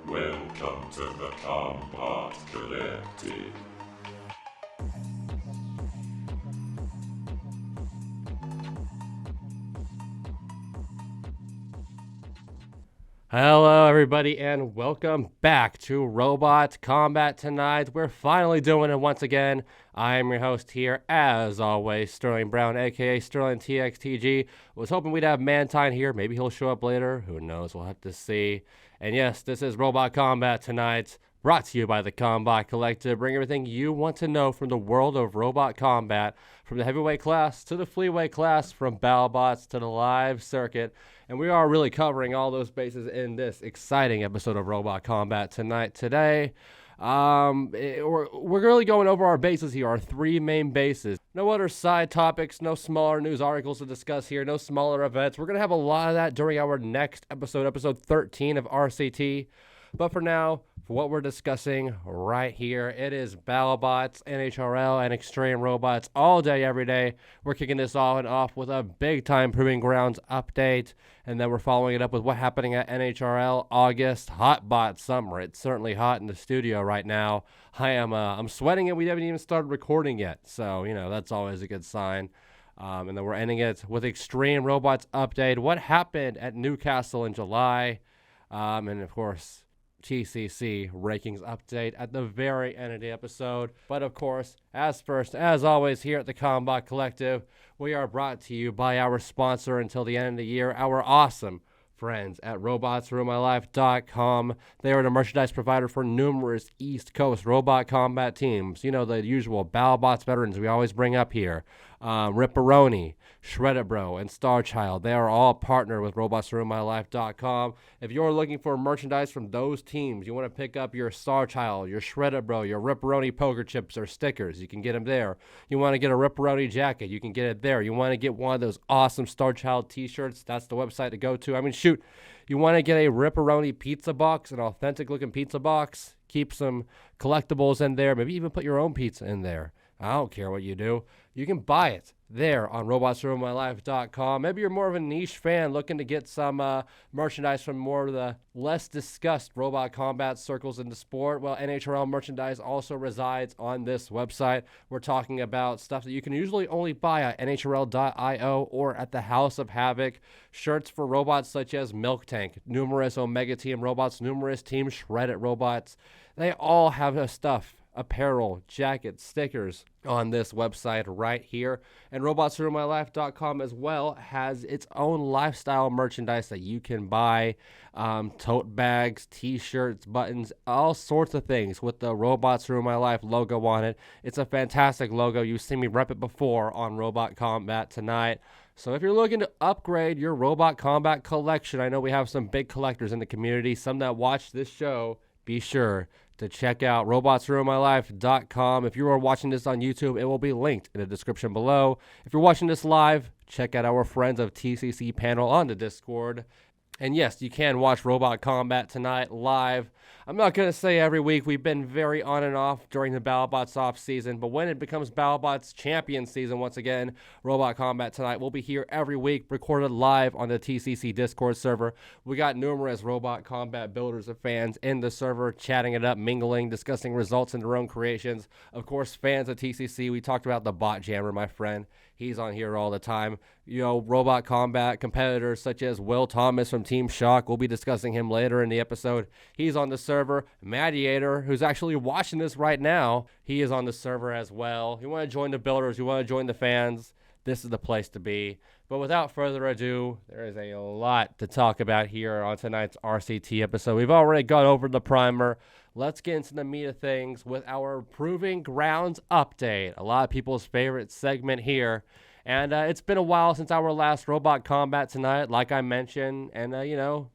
Welcome to the Combot Collective. Hello everybody and welcome back to Robot Combat Tonight. We're finally doing it once again. I am your host here, as always, Sterling Brown, aka Sterling TXTG. Was hoping we'd have Mantine here. Maybe he'll show up later. Who knows? We'll have to see. And yes, this is Robot Combat Tonight, brought to you by the Combot Collective. Bring everything you want to know from the world of robot combat, from the heavyweight class to the fleaweight class, from Battlebots to the live circuit. And we are really covering all those bases in this exciting episode of Robot Combat Tonight. Today, we're really going over our bases here, our three main bases. No other side topics, no smaller news articles to discuss here, no smaller events. We're going to have a lot of that during our next episode, episode 13 of RCT. But for now, for what we're discussing right here, it is Battlebots, NHRL, and Extreme Robots all day, every day. We're kicking this off with a big-time Proving Grounds update, and then we're following it up with what's happening at NHRL August Hotbot Summer. It's certainly hot in the studio right now. I'm sweating it. We haven't even started recording yet, so, that's always a good sign. And then we're ending it with Extreme Robots update. What happened at Newcastle in July? And, of course, TCC rankings update at the very end of the episode. But of course, as always, here at the Combot Collective, we are brought to you by our sponsor until the end of the year, our awesome friends at robotsruinmylife.com. They are the merchandise provider for numerous East Coast robot combat teams. The usual Battlebots veterans we always bring up here. Ripperoni, Shredded Bro, and Starchild. They are all partnered with robotsruinmylife.com. If you're looking for merchandise from those teams, you want to pick up your Starchild, your Shredded Bro, your Ripperoni poker chips or stickers, you can get them there. You want to get a Ripperoni jacket, you can get it there. You want to get one of those awesome Starchild t-shirts, that's the website to go to. You want to get a Ripperoni pizza box, an authentic looking pizza box, keep some collectibles in there, maybe even put your own pizza in there. I don't care what you do. You can buy it there on robotsruinmylife.com. Maybe you're more of a niche fan looking to get some merchandise from more of the less discussed robot combat circles in the sport. Well, NHRL merchandise also resides on this website. We're talking about stuff that you can usually only buy at NHRL.io or at the House of Havoc. Shirts for robots such as Milk Tank, numerous Omega Team robots, numerous Team Shredded robots. They all have stuff. Apparel, jackets, stickers on this website right here. And robotsruinmylife.com as well has its own lifestyle merchandise that you can buy. Tote bags, t-shirts, buttons, all sorts of things with the Robots Ruin My Life logo on it. It's a fantastic logo. You've seen me rep it before on Robot Combat Tonight. So if you're looking to upgrade your Robot Combat collection, I know we have some big collectors in the community, some that watch this show, be sure to check out robotsruinmylife.com. If you are watching this on YouTube, it will be linked in the description below. If you're watching this live, check out our friends of TCC panel on the Discord. And yes, you can watch Robot Combat Tonight live. I'm not going to say every week. We've been very on and off during the Battlebots off season, but when it becomes Battlebots Champions season once again, Robot Combat Tonight will be here every week, recorded live on the TCC Discord server. We got numerous robot combat builders and fans in the server, chatting it up, mingling, discussing results in their own creations. Of course, fans of TCC, we talked about the Bot Jammer, my friend. He's on here all the time. Robot combat competitors such as Will Thomas from Team Shock. We'll be discussing him later in the episode. He's on the server. Mediator, who's actually watching this right now, he is on the server as well. You want to join the builders, you want to join the fans, this is the place to be. But without further ado, there is a lot to talk about here on tonight's RCT episode. We've already gone over the primer. Let's get into the meat of things with our Proving Grounds update. A lot of people's favorite segment here. And it's been a while since our last Robot Combat Tonight, like I mentioned. And,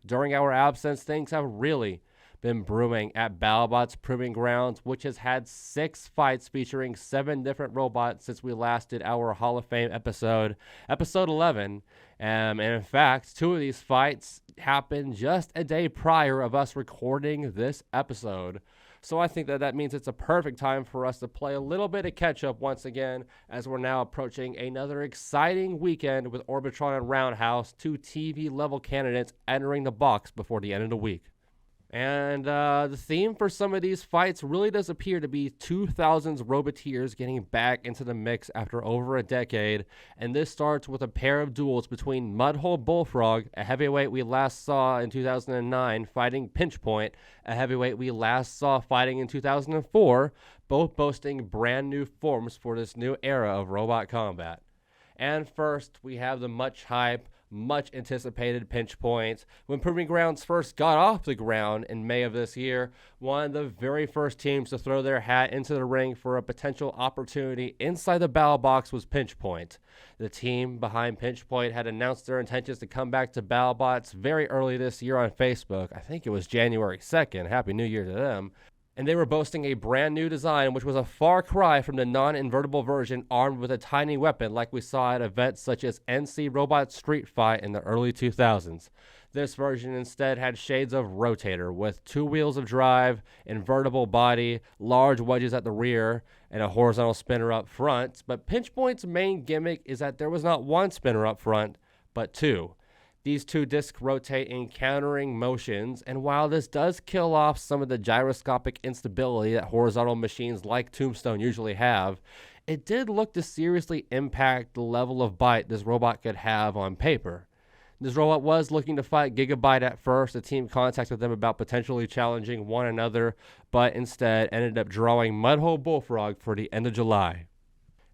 during our absence, things have really been brewing at Battlebots Proving Grounds, which has had 6 fights featuring 7 different robots since we last did our Hall of Fame episode 11. And in fact, 2 of these fights happened just a day prior of us recording this episode. So I think that means it's a perfect time for us to play a little bit of catch-up once again, as we're now approaching another exciting weekend with Orbitron and Roundhouse, 2 TV-level candidates entering the box before the end of the week. And the theme for some of these fights really does appear to be 2000s Roboteers getting back into the mix after over a decade. And this starts with a pair of duels between Mudhold Bullfrog, a heavyweight we last saw in 2009, fighting Pinchpoint, a heavyweight we last saw fighting in 2004, both boasting brand new forms for this new era of robot combat. And first, we have the much hype, much anticipated Pinchpoint. When Proving Grounds first got off the ground in May of this year, one of the very first teams to throw their hat into the ring for a potential opportunity inside the Battlebox was Pinchpoint. The team behind Pinchpoint had announced their intentions to come back to Battlebots very early this year on Facebook. I think it was January 2nd. Happy New Year to them. And they were boasting a brand new design, which was a far cry from the non-invertible version armed with a tiny weapon like we saw at events such as NC Robot Street Fight in the early 2000s. This version instead had shades of rotator with 2 wheels of drive, invertible body, large wedges at the rear, and a horizontal spinner up front. But Pinchpoint's main gimmick is that there was not one spinner up front, but 2. These 2 discs rotate in countering motions, and while this does kill off some of the gyroscopic instability that horizontal machines like Tombstone usually have, it did look to seriously impact the level of bite this robot could have on paper. This robot was looking to fight Gigabyte at first. The team contacted them about potentially challenging one another, but instead ended up drawing Mudhold Bullfrog for the end of July.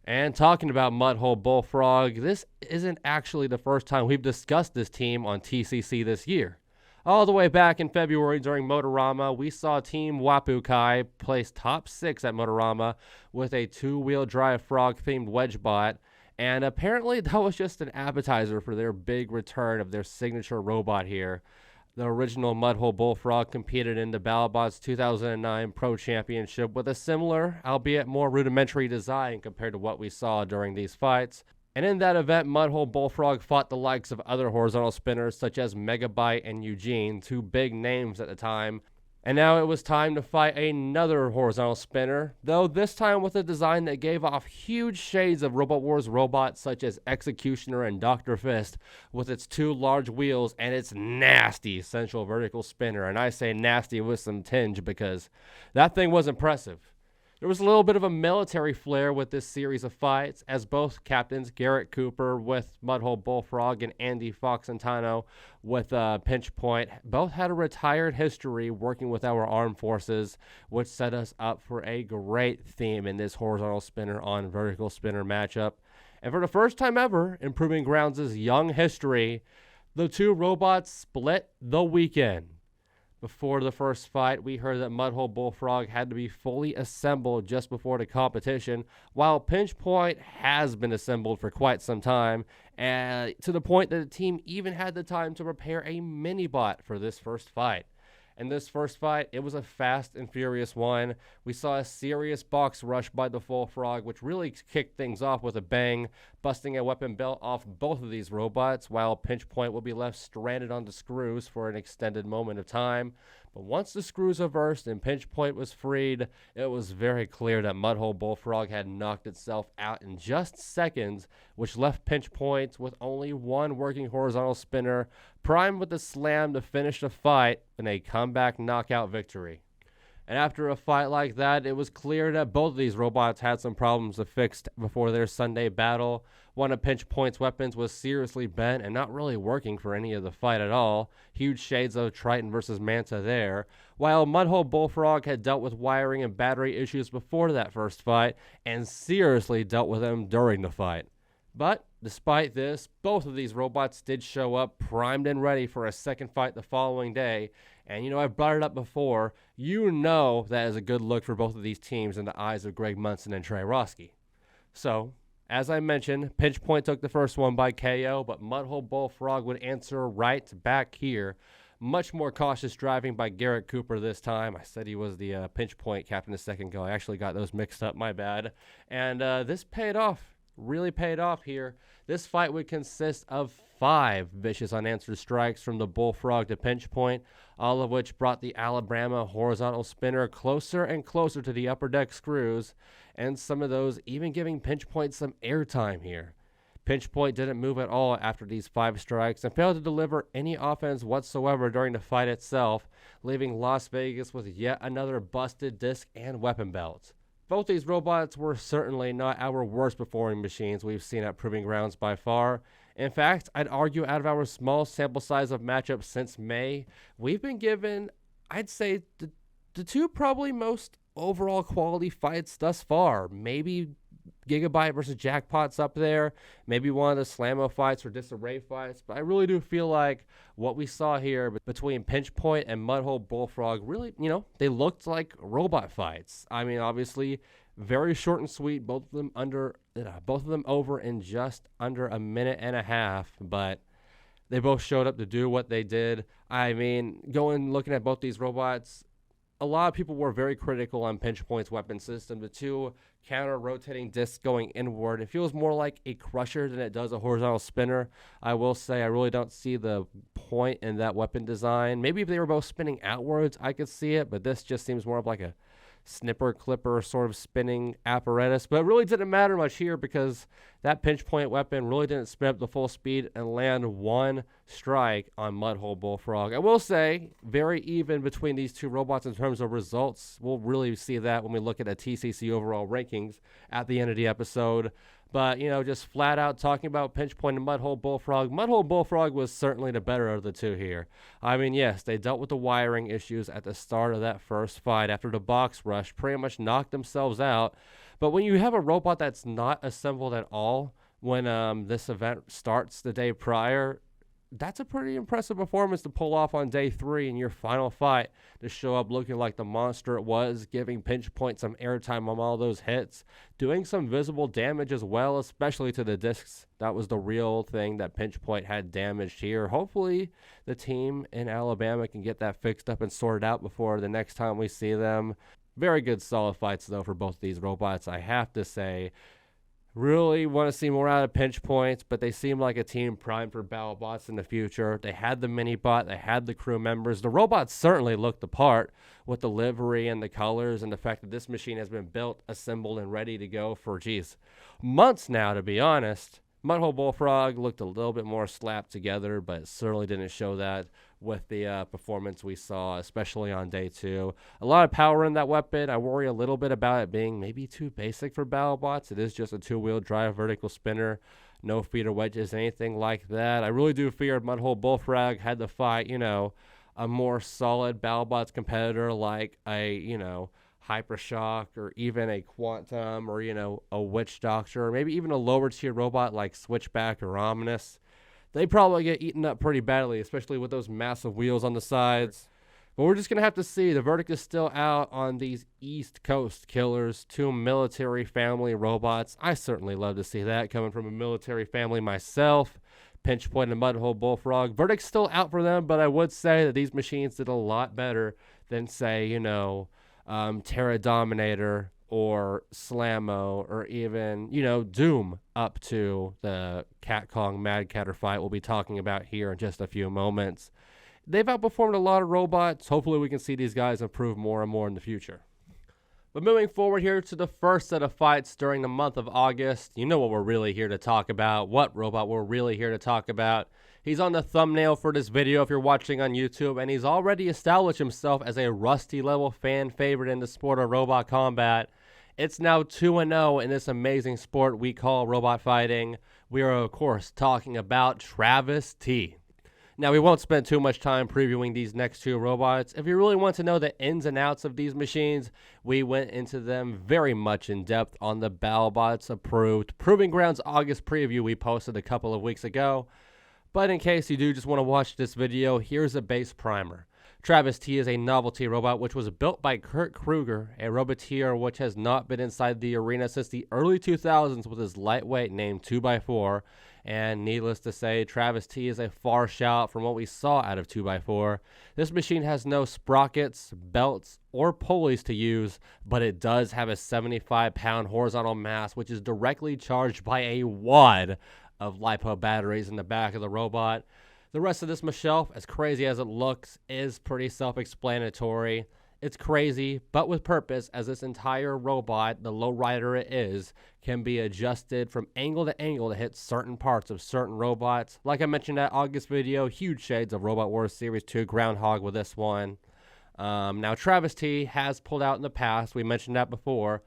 And talking about Mudhold Bullfrog, this isn't actually the first time we've discussed this team on TCC this year. All the way back in February during Motorama, we saw Team Wapukai place top 6 at Motorama with a 2-wheel drive frog-themed Wedgebot, and apparently that was just an appetizer for their big return of their signature robot here. The original Mudhold Bullfrog competed in the Battlebots 2009 Pro Championship with a similar, albeit more rudimentary design compared to what we saw during these fights. And in that event, Mudhold Bullfrog fought the likes of other horizontal spinners such as Megabyte and Eugene, 2 big names at the time. And now it was time to fight another horizontal spinner, though this time with a design that gave off huge shades of Robot Wars robots such as Executioner and Dr. Fist, with its 2 large wheels and its nasty central vertical spinner. And I say nasty with some tinge because that thing was impressive. There was a little bit of a military flair with this series of fights, as both captains, Garrett Cooper with Mudhold Bullfrog and Andy Foxantano with Pinchpoint, both had a retired history working with our armed forces, which set us up for a great theme in this horizontal spinner on vertical spinner matchup. And for the first time ever in Proving Grounds' young history, the 2 robots split the weekend. Before the first fight, we heard that Mudhold Bullfrog had to be fully assembled just before the competition, while Pinchpoint has been assembled for quite some time, and to the point that the team even had the time to prepare a mini-bot for this first fight. In this first fight, it was a fast and furious one. We saw a serious box rush by the Bullfrog, which really kicked things off with a bang, busting a weapon belt off both of these robots, while Pinchpoint will be left stranded on the screws for an extended moment of time. But once the screws reversed and Pinchpoint was freed, it was very clear that Mudhold Bullfrog had knocked itself out in just seconds, which left Pinchpoint with only 1 working horizontal spinner, primed with a slam to finish the fight in a comeback knockout victory. And after a fight like that, it was clear that both of these robots had some problems to fix before their Sunday battle. One of Pinchpoint's weapons was seriously bent and not really working for any of the fight at all. Huge shades of Triton versus Manta there. While Mudhold Bullfrog had dealt with wiring and battery issues before that first fight, and seriously dealt with them during the fight. But despite this, both of these robots did show up primed and ready for a second fight the following day. And you know, I've brought it up before, you know that is a good look for both of these teams in the eyes of Greg Munson and Trey Roski. So, as I mentioned, Pinchpoint took the first one by KO, but Mudhold Bullfrog would answer right back here. Much more cautious driving by Garrett Cooper this time. I said he was the Pinchpoint captain a second ago. I actually got those mixed up, my bad. And this paid off. Really paid off here. This fight would consist of 5 vicious unanswered strikes from the Bullfrog to Pinchpoint, all of which brought the Alabama horizontal spinner closer and closer to the upper deck screws, and some of those even giving Pinchpoint some airtime here. Pinch Point didn't move at all after these 5 strikes and failed to deliver any offense whatsoever during the fight itself, leaving Las Vegas with yet another busted disc and weapon belt. Both these robots were certainly not our worst performing machines we've seen at Proving Grounds by far. In fact, I'd argue out of our small sample size of matchups since May, we've been given, I'd say, the 2 probably most overall quality fights thus far. Maybe Gigabyte versus Jackpot's up there. Maybe one of the Slammo fights or Disarray fights. But I really do feel like what we saw here between Pinch Point and Mudhold Bullfrog really, they looked like robot fights. I mean, obviously, very short and sweet. Both of them over in just under a minute and a half. But they both showed up to do what they did. I mean, looking at both these robots, a lot of people were very critical on Pinch Point's weapon system. The 2 counter-rotating discs going inward. It feels more like a crusher than it does a horizontal spinner. I will say I really don't see the point in that weapon design. Maybe if they were both spinning outwards, I could see it, but this just seems more of like a snipper clipper sort of spinning apparatus. But it really didn't matter much here because that Pinch Point weapon really didn't spin up to full speed and land 1 strike on Mudhold Bullfrog. I will say very even between these 2 robots in terms of results. We'll really see that when we look at the TCC overall rankings at the end of the episode. But, just flat out talking about Pinch Point and Mudhold Bullfrog. Mudhold Bullfrog was certainly the better of the 2 here. I mean, yes, they dealt with the wiring issues at the start of that first fight after the box rush pretty much knocked themselves out. But when you have a robot that's not assembled at all when this event starts the day prior, that's a pretty impressive performance to pull off on day 3 in your final fight, to show up looking like the monster it was, giving Pinch Point some airtime on all those hits, doing some visible damage as well, especially to the discs. That was the real thing that Pinch Point had damaged here. Hopefully the team in Alabama can get that fixed up and sorted out before the next time we see them. Very good solid fights though for both these robots, I have to say. Really want to see more out of Pinch Points, but they seem like a team primed for Battlebots in the future. They had the mini-bot, they had the crew members. The robots certainly looked the part with the livery and the colors and the fact that this machine has been built, assembled, and ready to go for, months now, to be honest. Mudhold Bullfrog looked a little bit more slapped together, but certainly didn't show that with the performance we saw, especially on day 2. A lot of power in that weapon. I worry a little bit about it being maybe too basic for Battlebots. It is just a 2-wheel drive vertical spinner, no feeder wedges, anything like that. I really do fear Mudhold Bullfrog had to fight, a more solid Battlebots competitor like a, Hypershock or even a Quantum or, a Witch Doctor or maybe even a lower tier robot like Switchback or Ominous. They probably get eaten up pretty badly, especially with those massive wheels on the sides. But we're just going to have to see. The verdict is still out on these East Coast killers, 2 military family robots. I certainly love to see that coming from a military family myself. Pinch Point and Mudhold Bullfrog. Verdict's still out for them, but I would say that these machines did a lot better than, say, Terra Dominator or Slammo or even, Doom up to the Cat Kong Mad Catter fight we'll be talking about here in just a few moments. They've outperformed a lot of robots. Hopefully we can see these guys improve more and more in the future. But moving forward here to the first set of fights during the month of August, you know what we're really here to talk about, what robot we're really here to talk about. He's on the thumbnail for this video if you're watching on YouTube, and he's already established himself as a Rusty level fan favorite in the sport of robot combat. It's now 2-0 in this amazing sport we call robot fighting. We are, of course, talking about Traves-T. Now, we won't spend too much time previewing these next 2 robots. If you really want to know the ins and outs of these machines, we went into them very much in depth on the Battlebots approved Proving Grounds August preview we posted a couple of weeks ago. But in case you do just want to watch this video, here's a base primer. Traves-T is a novelty robot which was built by Kurt Kruger, a roboteer which has not been inside the arena since the early 2000s with his lightweight named 2x4. And needless to say, Traves-T is a far shout from what we saw out of 2x4. This machine has no sprockets, belts, or pulleys to use, but it does have a 75-pound horizontal mass which is directly charged by a wad of LiPo batteries in the back of the robot. The rest of this shelf, as crazy as it looks, is pretty self-explanatory. It's crazy, but with purpose, as this entire robot, the lowrider it is, can be adjusted from angle to angle to hit certain parts of certain robots. Like I mentioned at August video, huge shades of Robot Wars Series 2 Groundhog with this one. Now, Traves-T has pulled out in the past. We mentioned that before.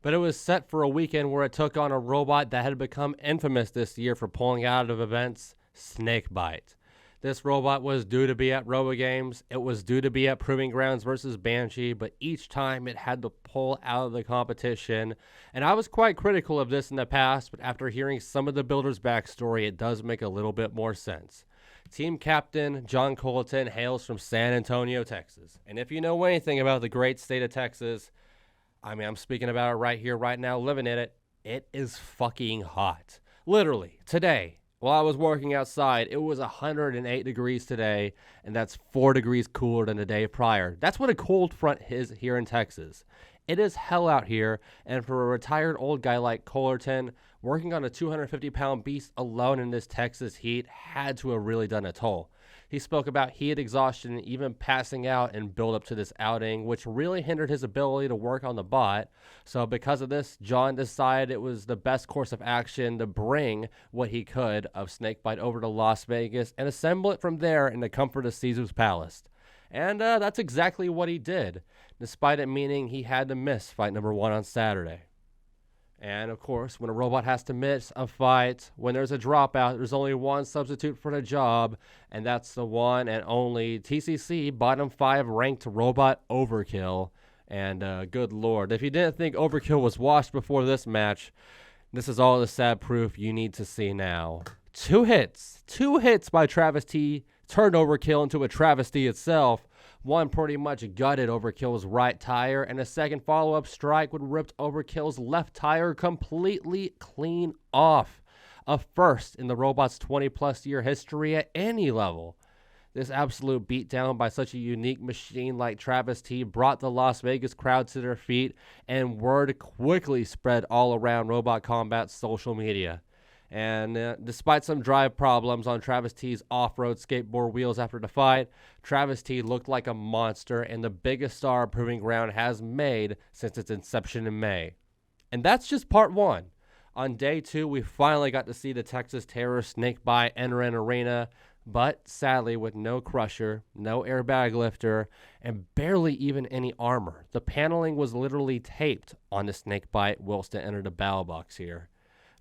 But it was set for a weekend where it took on a robot that had become infamous this year for pulling out of events, Snakebite. This robot was due to be at RoboGames. It was due to be at Proving Grounds versus Banshee, but each time it had to pull out of the competition. And I was quite critical of this in the past, but after hearing some of the builder's backstory, it does make a little bit more sense. Team captain John Colleton hails from San Antonio, Texas. And if you know anything about the great state of Texas, I'm speaking about it right here, right now, living in it. It is fucking hot. Literally, today, while I was working outside, it was 108 degrees today, and that's 4 degrees cooler than the day prior. That's what a cold front is here in Texas. It is hell out here, and for a retired old guy like Colleton, working on a 250-pound beast alone in this Texas heat had to have really done a toll. He spoke about heat exhaustion and even passing out and build up to this outing, which really hindered his ability to work on the bot. So because of this, John decided it was the best course of action to bring what he could of Snakebite over to Las Vegas and assemble it from there in the comfort of Caesar's Palace. And that's exactly what he did, despite it meaning he had to miss fight number 1 on Saturday. And, of course, when a robot has to miss a fight, when there's a dropout, there's only one substitute for the job, and that's the one and only TCC bottom 5 ranked robot Overkill. And, good lord, if you didn't think Overkill was washed before this match, this is all the sad proof you need to see now. 2 hits by Traves-T turned Overkill into a travesty itself. One pretty much gutted Overkill's right tire, and a second follow-up strike would rip Overkill's left tire completely clean off. A first in the robot's 20-plus year history at any level. This absolute beatdown by such a unique machine like Traves-T brought the Las Vegas crowd to their feet, and word quickly spread all around Robot Combat's social media. And despite some drive problems on Traves-T's off-road skateboard wheels after the fight, Traves-T looked like a monster and the biggest star Proving Ground has made since its inception in May. And that's just part 1. On day 2, we finally got to see the Texas Terror Snakebite enter an arena, but sadly with no crusher, no airbag lifter, and barely even any armor. The paneling was literally taped on the Snakebite whilst it entered the Battlebox here.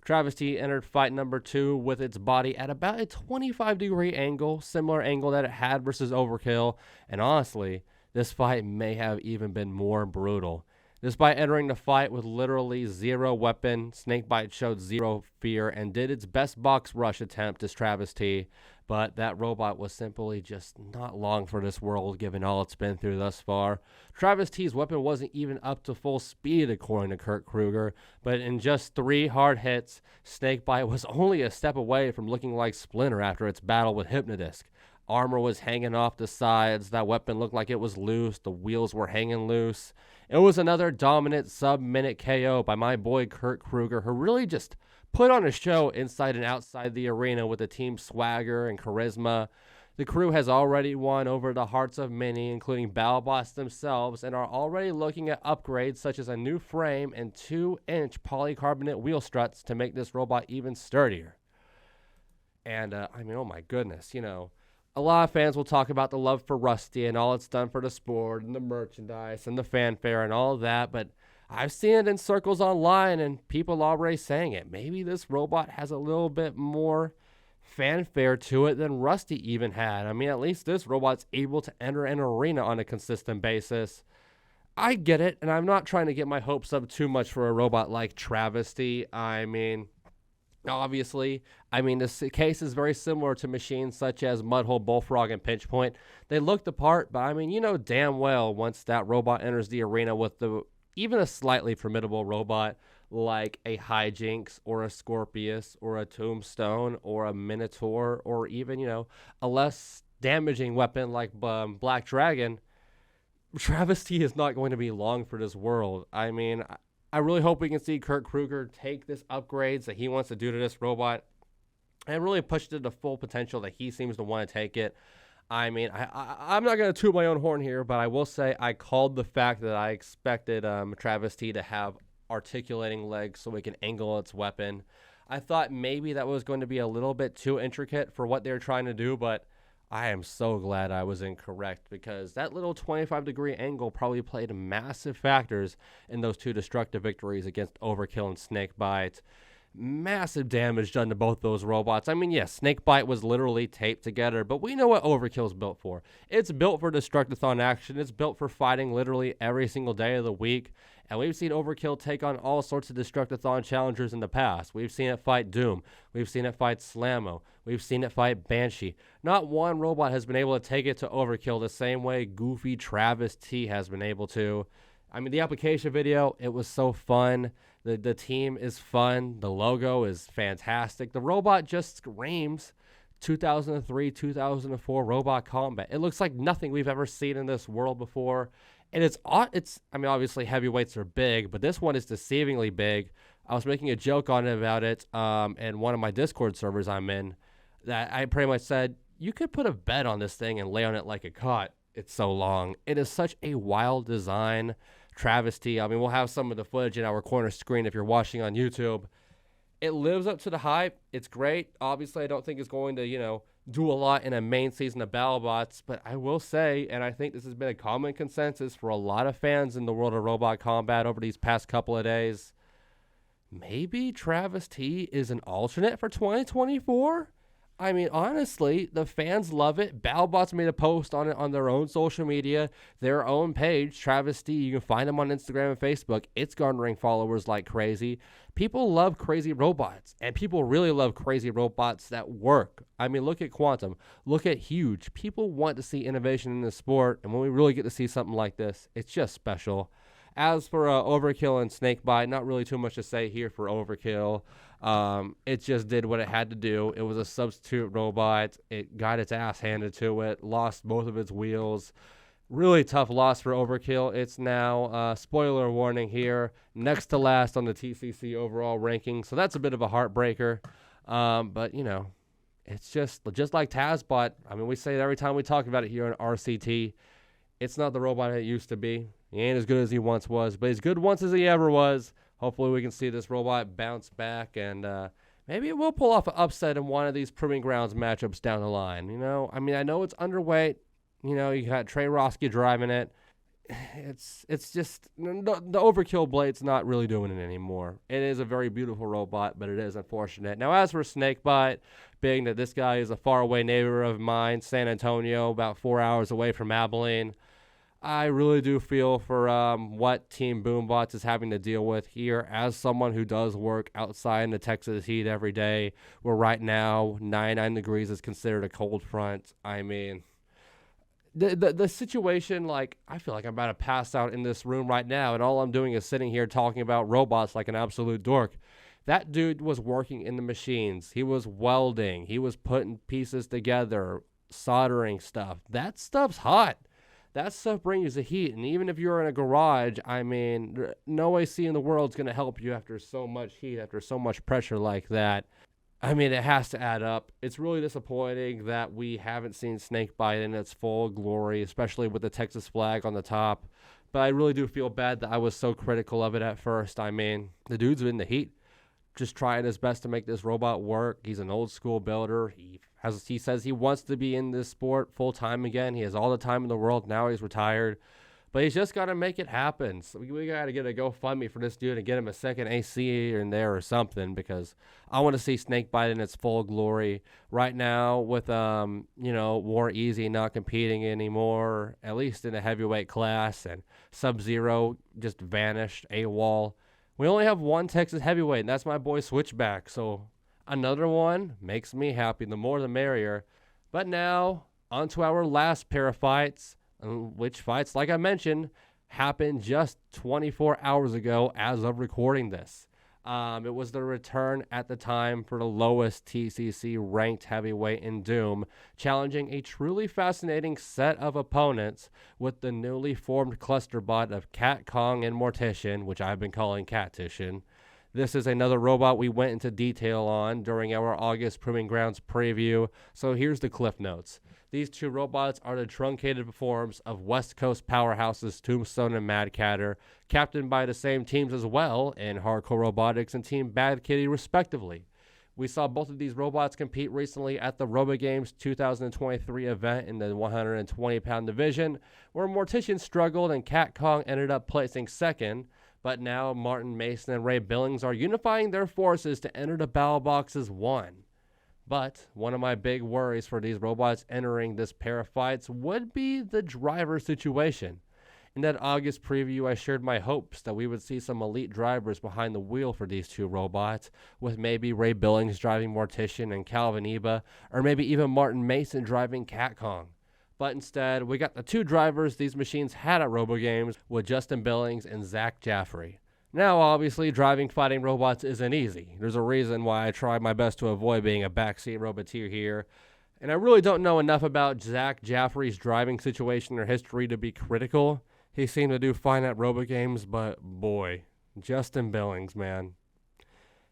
Traves-T entered fight number 2 with its body at about a 25-degree angle, similar angle that it had versus Overkill, and honestly, this fight may have even been more brutal. Despite entering the fight with literally zero weapon, Snakebite showed zero fear and did its best box rush attempt as Traves-T, but that robot was simply just not long for this world given all it's been through thus far. Traves-T's weapon wasn't even up to full speed according to Kurt Kruger, but in just 3 hard hits, Snakebite was only a step away from looking like Splinter after its battle with Hypnodisc. Armor was hanging off the sides, that weapon looked like it was loose, the wheels were hanging loose. It was another dominant sub-minute KO by my boy Kurt Kruger, who really just put on a show inside and outside the arena with the team's swagger and charisma. The crew has already won over the hearts of many, including Battlebots themselves, and are already looking at upgrades such as a new frame and 2-inch polycarbonate wheel struts to make this robot even sturdier. And, oh my goodness, a lot of fans will talk about the love for Rusty and all it's done for the sport and the merchandise and the fanfare and all of that, but I've seen it in circles online and people already saying it. Maybe this robot has a little bit more fanfare to it than Rusty even had. At least this robot's able to enter an arena on a consistent basis. I get it, and I'm not trying to get my hopes up too much for a robot like Traves-T. Obviously, this case is very similar to machines such as Mudhold Bullfrog and Pinch Point. They look the part, but damn well once that robot enters the arena with even a slightly formidable robot like a Hijinks or a Scorpius or a Tombstone or a Minotaur or even, a less damaging weapon like Black Dragon, Traves-T is not going to be long for this world. I really hope we can see Kurt Kruger take this upgrades that he wants to do to this robot and really push it to the full potential that he seems to want to take it. I mean, I'm not going to toot my own horn here, but I will say I called the fact that I expected Traves-T to have articulating legs so we can angle its weapon. I thought maybe that was going to be a little bit too intricate for what they were trying to do, but I am so glad I was incorrect because that little 25-degree angle probably played massive factors in those two destructive victories against Overkill and Snakebite. Massive damage done to both those robots. I mean, yes, Snakebite was literally taped together, but we know what Overkill's built for. It's built for Destructathon action. It's built for fighting literally every single day of the week. And we've seen Overkill take on all sorts of Destructathon challengers in the past. We've seen it fight Doom. We've seen it fight Slammo. We've seen it fight Banshee. Not one robot has been able to take it to Overkill the same way goofy Traves-T has been able to. I mean, the application video, it was so fun. The team is fun. The logo is fantastic. The robot just screams 2003, 2004 robot combat. It looks like nothing we've ever seen in this world before. And I mean, obviously heavyweights are big, but this one is deceivingly big. I was making a joke on it about it in one of my Discord servers I'm in that I pretty much said, you could put a bed on this thing and lay on it like a cot. It's so long. It is such a wild design. Traves-T, I mean, we'll have some of the footage in our corner screen if you're watching on YouTube. It lives up to the hype. It's great. Obviously, I don't think it's going to, do a lot in a main season of Battlebots, but I will say, and I think this has been a common consensus for a lot of fans in the world of robot combat over these past couple of days, maybe Traves-T is an alternate for 2024? I mean, honestly, the fans love it. Battlebots made a post on it on their own social media, their own page, Traves-T. You can find them on Instagram and Facebook. It's garnering followers like crazy. People love crazy robots, and people really love crazy robots that work. I mean, look at Quantum. Look at Huge. People want to see innovation in the sport, and when we really get to see something like this, it's just special. As for Overkill and Snakebite, not really too much to say here for Overkill. It just did what it had to do. It was a substitute robot. It got its ass handed to it, lost both of its wheels. Really tough loss for Overkill. It's now, spoiler warning here, next to last on the TCC overall ranking. So that's a bit of a heartbreaker. But, it's just like TazBot. I mean, we say it every time we talk about it here on RCT. It's not the robot it used to be. He ain't as good as he once was, but as good once as he ever was. Hopefully we can see this robot bounce back, and maybe it will pull off an upset in one of these Proving Grounds matchups down the line. I mean, I know it's underweight. You got Trey Roski driving it. It's just the Overkill blade's not really doing it anymore. It is a very beautiful robot, but it is unfortunate. Now, as for Snakebite, being that this guy is a faraway neighbor of mine, San Antonio, about 4 hours away from Abilene, I really do feel for what Team Boombots is having to deal with here as someone who does work outside in the Texas heat every day, where right now 99 degrees is considered a cold front. I mean, the situation, I feel like I'm about to pass out in this room right now, and all I'm doing is sitting here talking about robots like an absolute dork. That dude was working in the machines. He was welding. He was putting pieces together, soldering stuff. That stuff's hot. That stuff brings the heat, and even if you're in a garage, I mean, no AC in the world is going to help you after so much heat, after so much pressure like that. I mean, it has to add up. It's really disappointing that we haven't seen Snakebite in its full glory, especially with the Texas flag on the top. But I really do feel bad that I was so critical of it at first. I mean, the dude's in the heat, just trying his best to make this robot work. He's an old school builder. He says he wants to be in this sport full time again. He has all the time in the world. Now he's retired, but he's just got to make it happen. So we got to get a GoFundMe for this dude and get him a second AC in there or something, because I want to see Snakebite in its full glory. Right now with, War Easy not competing anymore, at least in a heavyweight class, and Sub-Zero just vanished, AWOL. We only have one Texas heavyweight, and that's my boy Switchback. So another one makes me happy. The more the merrier. But now, on to our last pair of fights, which fights, like I mentioned, happened just 24 hours ago as of recording this. It was the return at the time for the lowest TCC ranked heavyweight in Doom, challenging a truly fascinating set of opponents with the newly formed cluster bot of Cat Kong and Mortician, which I've been calling Cattition. This is another robot we went into detail on during our August Proving Grounds preview, so here's the cliff notes. These two robots are the truncated forms of West Coast powerhouses Tombstone and Mad Catter, captained by the same teams as well in Hardcore Robotics and Team Bad Kitty respectively. We saw both of these robots compete recently at the RoboGames 2023 event in the 120-pound division, where Mortician struggled and Cat Kong ended up placing second, but now Martin Mason and Ray Billings are unifying their forces to enter the Battlebox as one. But one of my big worries for these robots entering this pair of fights would be the driver situation. In that August preview, I shared my hopes that we would see some elite drivers behind the wheel for these two robots, with maybe Ray Billings driving Mortician and Calvin Eba, or maybe even Martin Mason driving Cat Kong. But instead, we got the two drivers these machines had at RoboGames with Justin Billings and Zach Jaffrey. Now, obviously, driving fighting robots isn't easy. There's a reason why I try my best to avoid being a backseat roboteer here. And I really don't know enough about Zach Jaffrey's driving situation or history to be critical. He seemed to do fine at RoboGames, but boy, Justin Billings, man.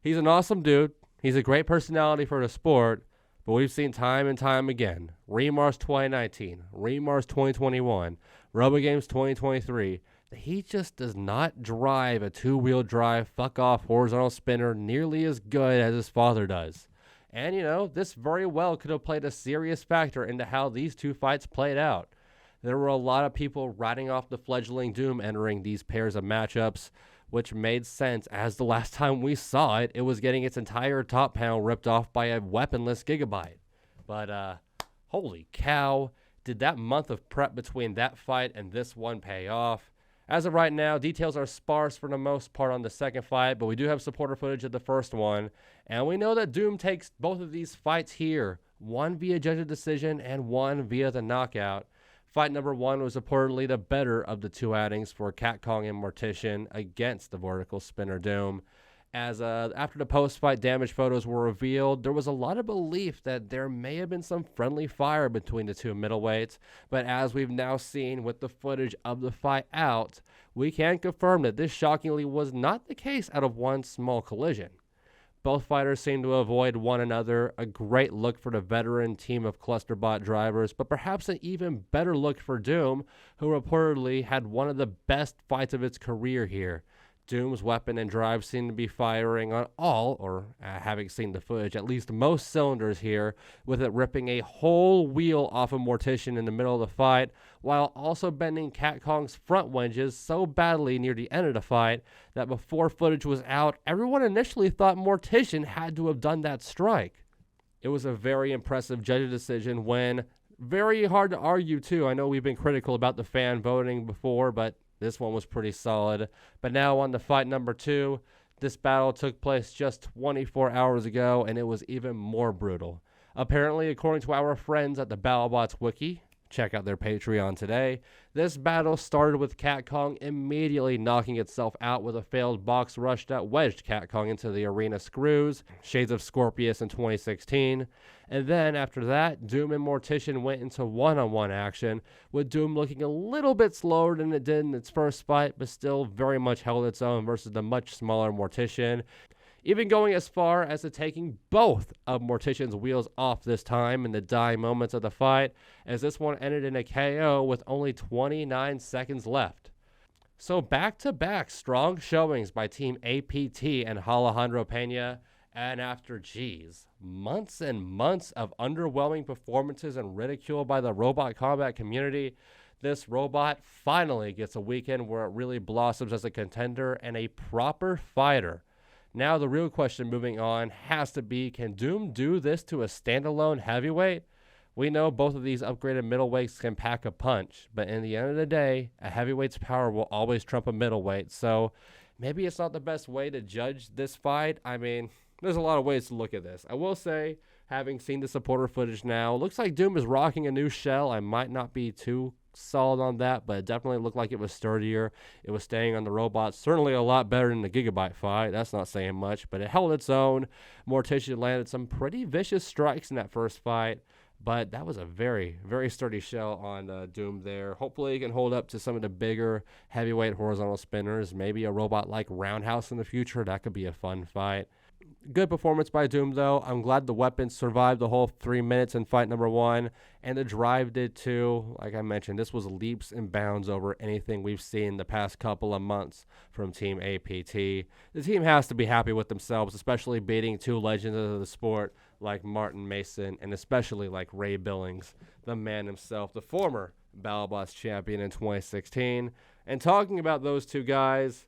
He's an awesome dude. He's a great personality for the sport, but we've seen time and time again, Remars 2019, Remars 2021, RoboGames 2023, that he just does not drive a two-wheel drive, fuck-off horizontal spinner nearly as good as his father does. And, this very well could have played a serious factor into how these two fights played out. There were a lot of people writing off the fledgling Doom entering these pairs of matchups, which made sense as the last time we saw it, it was getting its entire top panel ripped off by a weaponless Gigabyte. But, holy cow, did that month of prep between that fight and this one pay off? As of right now, details are sparse for the most part on the second fight, but we do have supporter footage of the first one, and we know that Doom takes both of these fights here, one via judge's decision and one via the knockout. Fight number one was reportedly the better of the two outings for Cat Kong and Mortician against the vertical spinner Doom. As after the post-fight damage photos were revealed, there was a lot of belief that there may have been some friendly fire between the two middleweights, but as we've now seen with the footage of the fight out, we can confirm that this shockingly was not the case out of one small collision. Both fighters seem to avoid one another, a great look for the veteran team of clusterbot drivers, but perhaps an even better look for Doom, who reportedly had one of the best fights of its career here. Doom's weapon and drive seem to be firing on all, or having seen the footage, at least most cylinders here, with it ripping a whole wheel off of Mortician in the middle of the fight, while also bending Cat Kong's front wedges so badly near the end of the fight that before footage was out, everyone initially thought Mortician had to have done that strike. It was a very impressive judge decision when, very hard to argue too. I know we've been critical about the fan voting before, but this one was pretty solid. But now on to fight number two. This battle took place just 24 hours ago, and it was even more brutal. Apparently, according to our friends at the Battlebots Wiki, check out their Patreon today, this battle started with Cat Kong immediately knocking itself out with a failed box rush that wedged Cat Kong into the arena screws, shades of Scorpius in 2016. And then after that, Doom and Mortician went into one-on-one action, with Doom looking a little bit slower than it did in its first fight, but still very much held its own versus the much smaller Mortician, even going as far as to taking both of Mortician's wheels off this time in the dying moments of the fight, as this one ended in a KO with only 29 seconds left. So back-to-back strong showings by Team APT and Alejandro Pena, and after, months and months of underwhelming performances and ridicule by the robot combat community, this robot finally gets a weekend where it really blossoms as a contender and a proper fighter. Now the real question moving on has to be, can Doom do this to a standalone heavyweight? We know both of these upgraded middleweights can pack a punch, but in the end of the day, a heavyweight's power will always trump a middleweight, so maybe it's not the best way to judge this fight. I mean, there's a lot of ways to look at this. I will say, having seen the supporter footage now, looks like Doom is rocking a new shell. I might not be too solid on that, but it definitely looked like it was sturdier. It was staying on the robot, certainly a lot better than the Gigabyte fight. That's not saying much, but it held its own. Mortician landed some pretty vicious strikes in that first fight. But that was a very, very sturdy shell on Doom there. Hopefully he can hold up to some of the bigger heavyweight horizontal spinners. Maybe a robot like Roundhouse in the future. That could be a fun fight. Good performance by Doom, though. I'm glad the weapons survived the whole 3 minutes in fight number 1, and the drive did too. Like I mentioned, this was leaps and bounds over anything we've seen the past couple of months from Team APT. The team has to be happy with themselves, especially beating 2 legends of the sport like Martin Mason and especially like Ray Billings, the man himself, the former Battlebots champion in 2016. And talking about those 2 guys,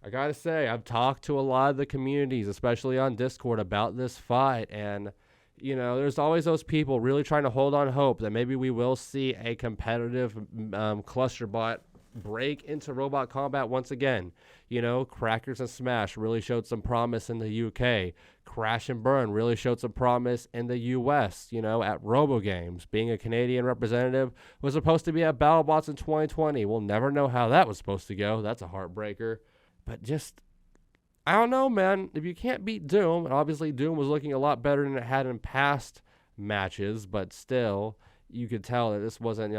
I gotta say, I've talked to a lot of the communities, especially on Discord, about this fight, and you know, there's always those people really trying to hold on hope that maybe we will see a competitive cluster bot break into robot combat once again. You know, Crackers and Smash really showed some promise in the UK. Crash and Burn really showed some promise in the US, you know, at RoboGames. Being a Canadian representative was supposed to be at Battlebots in 2020. We'll never know how that was supposed to go. That's a heartbreaker. But just, I don't know, man. If you can't beat Doom, and obviously Doom was looking a lot better than it had in past matches, but still, you could tell that this wasn't,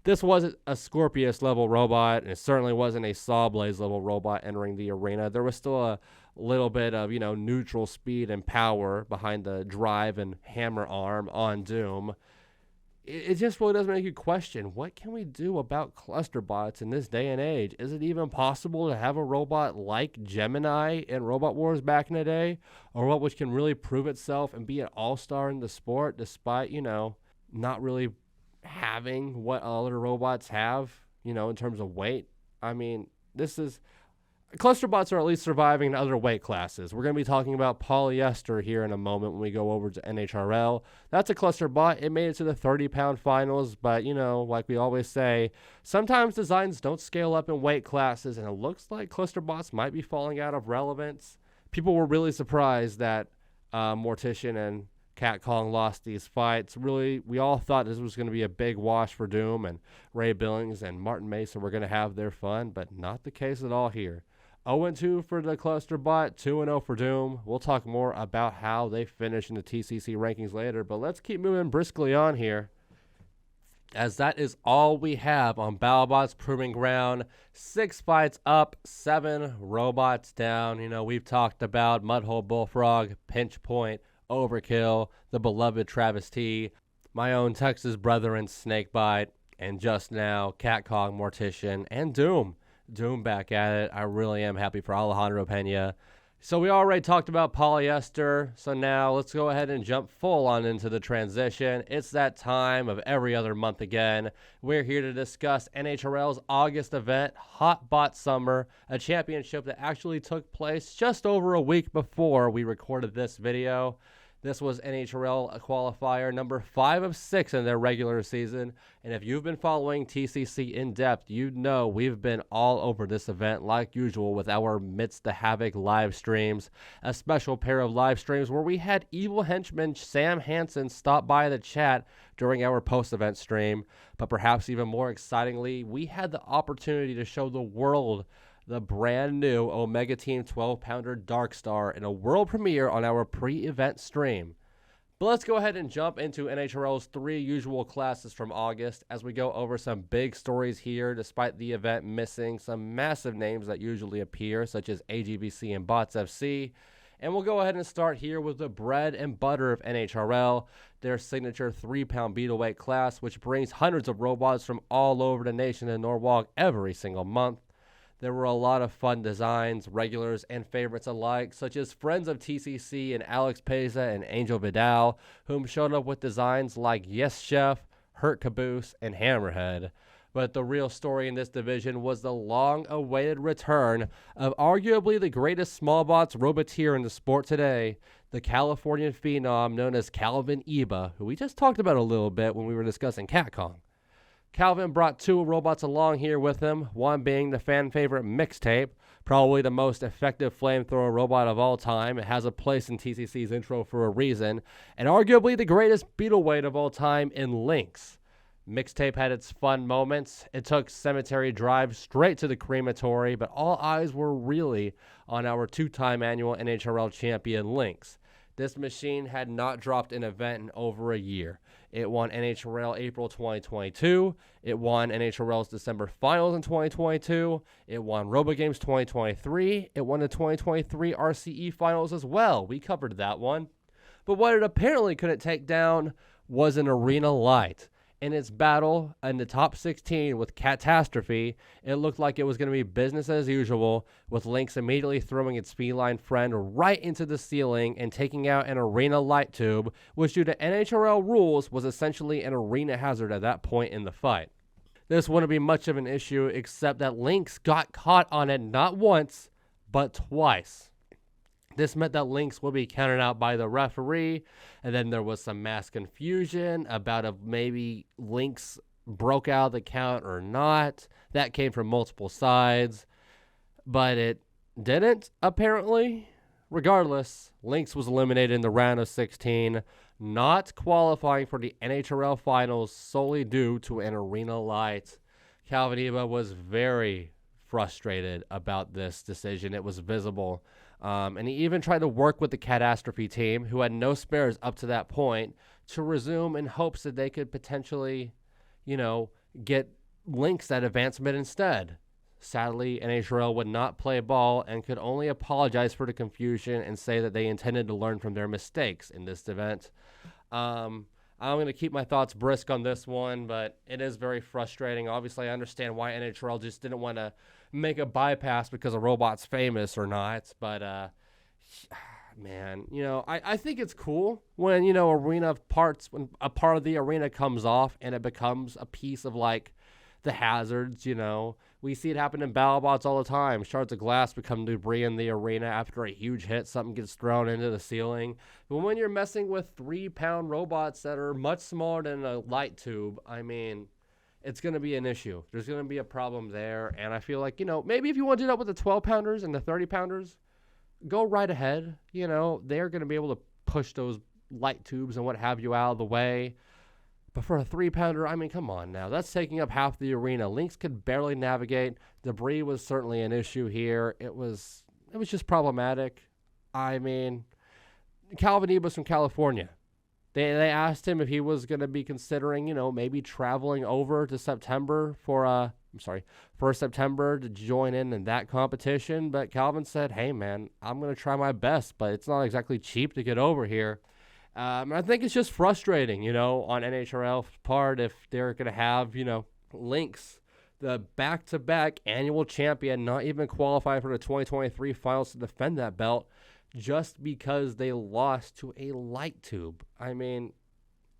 this wasn't a Scorpius level robot, and it certainly wasn't a Sawblaze level robot entering the arena. There was still a little bit of, neutral speed and power behind the drive and hammer arm on Doom. It just really does make you question, what can we do about cluster bots in this day and age? Is it even possible to have a robot like Gemini in Robot Wars back in the day? Or what which can really prove itself and be an all-star in the sport despite, not really having what other robots have, in terms of weight? I mean, cluster bots are at least surviving in other weight classes. We're going to be talking about polyester here in a moment when we go over to NHRL. That's a cluster bot. It made it to the 30-pound finals, but, like we always say, sometimes designs don't scale up in weight classes, and it looks like cluster bots might be falling out of relevance. People were really surprised that Mortician and Cat Kong lost these fights. Really, we all thought this was going to be a big wash for Doom, and Ray Billings and Martin Mason were going to have their fun, but not the case at all here. 0-2 for the cluster bot, 2-0 for Doom. We'll talk more about how they finish in the TCC rankings later, but let's keep moving briskly on here, as that is all we have on Battlebots Proving Ground. 6 fights up, 7 robots down. We've talked about Mudhold Bullfrog, Pinch Point, Overkill, the beloved Traves-T, my own Texas brethren Snakebite, and just now Cat Kong, Mortician, and Doom back at it. I really am happy for Alejandro Pena. So we already talked about polyester, so now let's go ahead and jump full on into the transition. It's that time of every other month again. We're here to discuss NHRL's August event, Hot Bot Summer, a championship that actually took place just over a week before we recorded this video. This was NHRL qualifier number 5 of 6 in their regular season. And if you've been following TCC in depth, you know we've been all over this event like usual with our Midst the Havoc live streams. A special pair of live streams where we had evil henchman Sam Hansen stop by the chat during our post-event stream. But perhaps even more excitingly, we had the opportunity to show the world the brand new Omega Team 12-pounder Dark Star in a world premiere on our pre-event stream. But let's go ahead and jump into NHRL's 3 usual classes from August as we go over some big stories here, despite the event missing some massive names that usually appear, such as AGVC and Bots FC. And we'll go ahead and start here with the bread and butter of NHRL, their signature 3-pound beetleweight class, which brings hundreds of robots from all over the nation to Norwalk every single month. There were a lot of fun designs, regulars and favorites alike, such as friends of TCC and Alex Peza and Angel Vidal, whom showed up with designs like Yes Chef, Hurt Caboose, and Hammerhead. But the real story in this division was the long-awaited return of arguably the greatest small bots roboteer in the sport today, the Californian phenom known as Calvin Iba, who we just talked about a little bit when we were discussing Cat Kong. Calvin brought 2 robots along here with him, one being the fan favorite Mixtape, probably the most effective flamethrower robot of all time. It has a place in TCC's intro for a reason, and arguably the greatest beetleweight of all time in Lynx. Mixtape had its fun moments. It took Cemetery Drive straight to the crematory, but all eyes were really on our 2-time annual NHRL champion Lynx. This machine had not dropped an event in over a year. It won NHRL April 2022. It won NHRL's December Finals in 2022. It won RoboGames 2023. It won the 2023 RCE Finals as well. We covered that one. But what it apparently couldn't take down was an arena light. In its battle in the top 16 with Catastrophe, it looked like it was going to be business as usual, with Lynx immediately throwing its feline friend right into the ceiling and taking out an arena light tube, which due to NHRL rules was essentially an arena hazard at that point in the fight. This wouldn't be much of an issue, except that Lynx got caught on it not once, but twice. This meant that Lynx would be counted out by the referee, and then there was some mass confusion about if maybe Lynx broke out of the count or not. That came from multiple sides, but it didn't, apparently. Regardless, Lynx was eliminated in the round of 16, not qualifying for the NHRL Finals solely due to an arena light. Calvin Eba was very frustrated about this decision. It was visible. And he even tried to work with the Catastrophe team, who had no spares up to that point, to resume in hopes that they could potentially, get Lynx that advancement instead. Sadly, NHRL would not play ball and could only apologize for the confusion and say that they intended to learn from their mistakes in this event. I'm going to keep my thoughts brisk on this one, but it is very frustrating. Obviously, I understand why NHRL just didn't want to make a bypass because a robot's famous or not, but man, I think it's cool when arena parts, when a part of the arena comes off and it becomes a piece of like the hazards. We see it happen in Battlebots all the time. Shards of glass become debris in the arena after a huge hit. Something gets thrown into the ceiling. But when you're messing with 3-pound robots that are much smaller than a light tube, it's going to be an issue. There's going to be a problem there. And I feel like, maybe if you want to do that with the 12-pounders and the 30-pounders, go right ahead. They're going to be able to push those light tubes and what have you out of the way. But for a 3-pounder, come on now. That's taking up half the arena. Lynx could barely navigate. Debris was certainly an issue here. It was just problematic. Calvin Eba's from California. They asked him if he was going to be considering, maybe traveling over to September for September to join in that competition. But Calvin said, hey, man, I'm going to try my best, but it's not exactly cheap to get over here. I think it's just frustrating, on NHRL's part if they're going to have, Lynx, the back-to-back annual champion, not even qualify for the 2023 finals to defend that belt just because they lost to a light tube.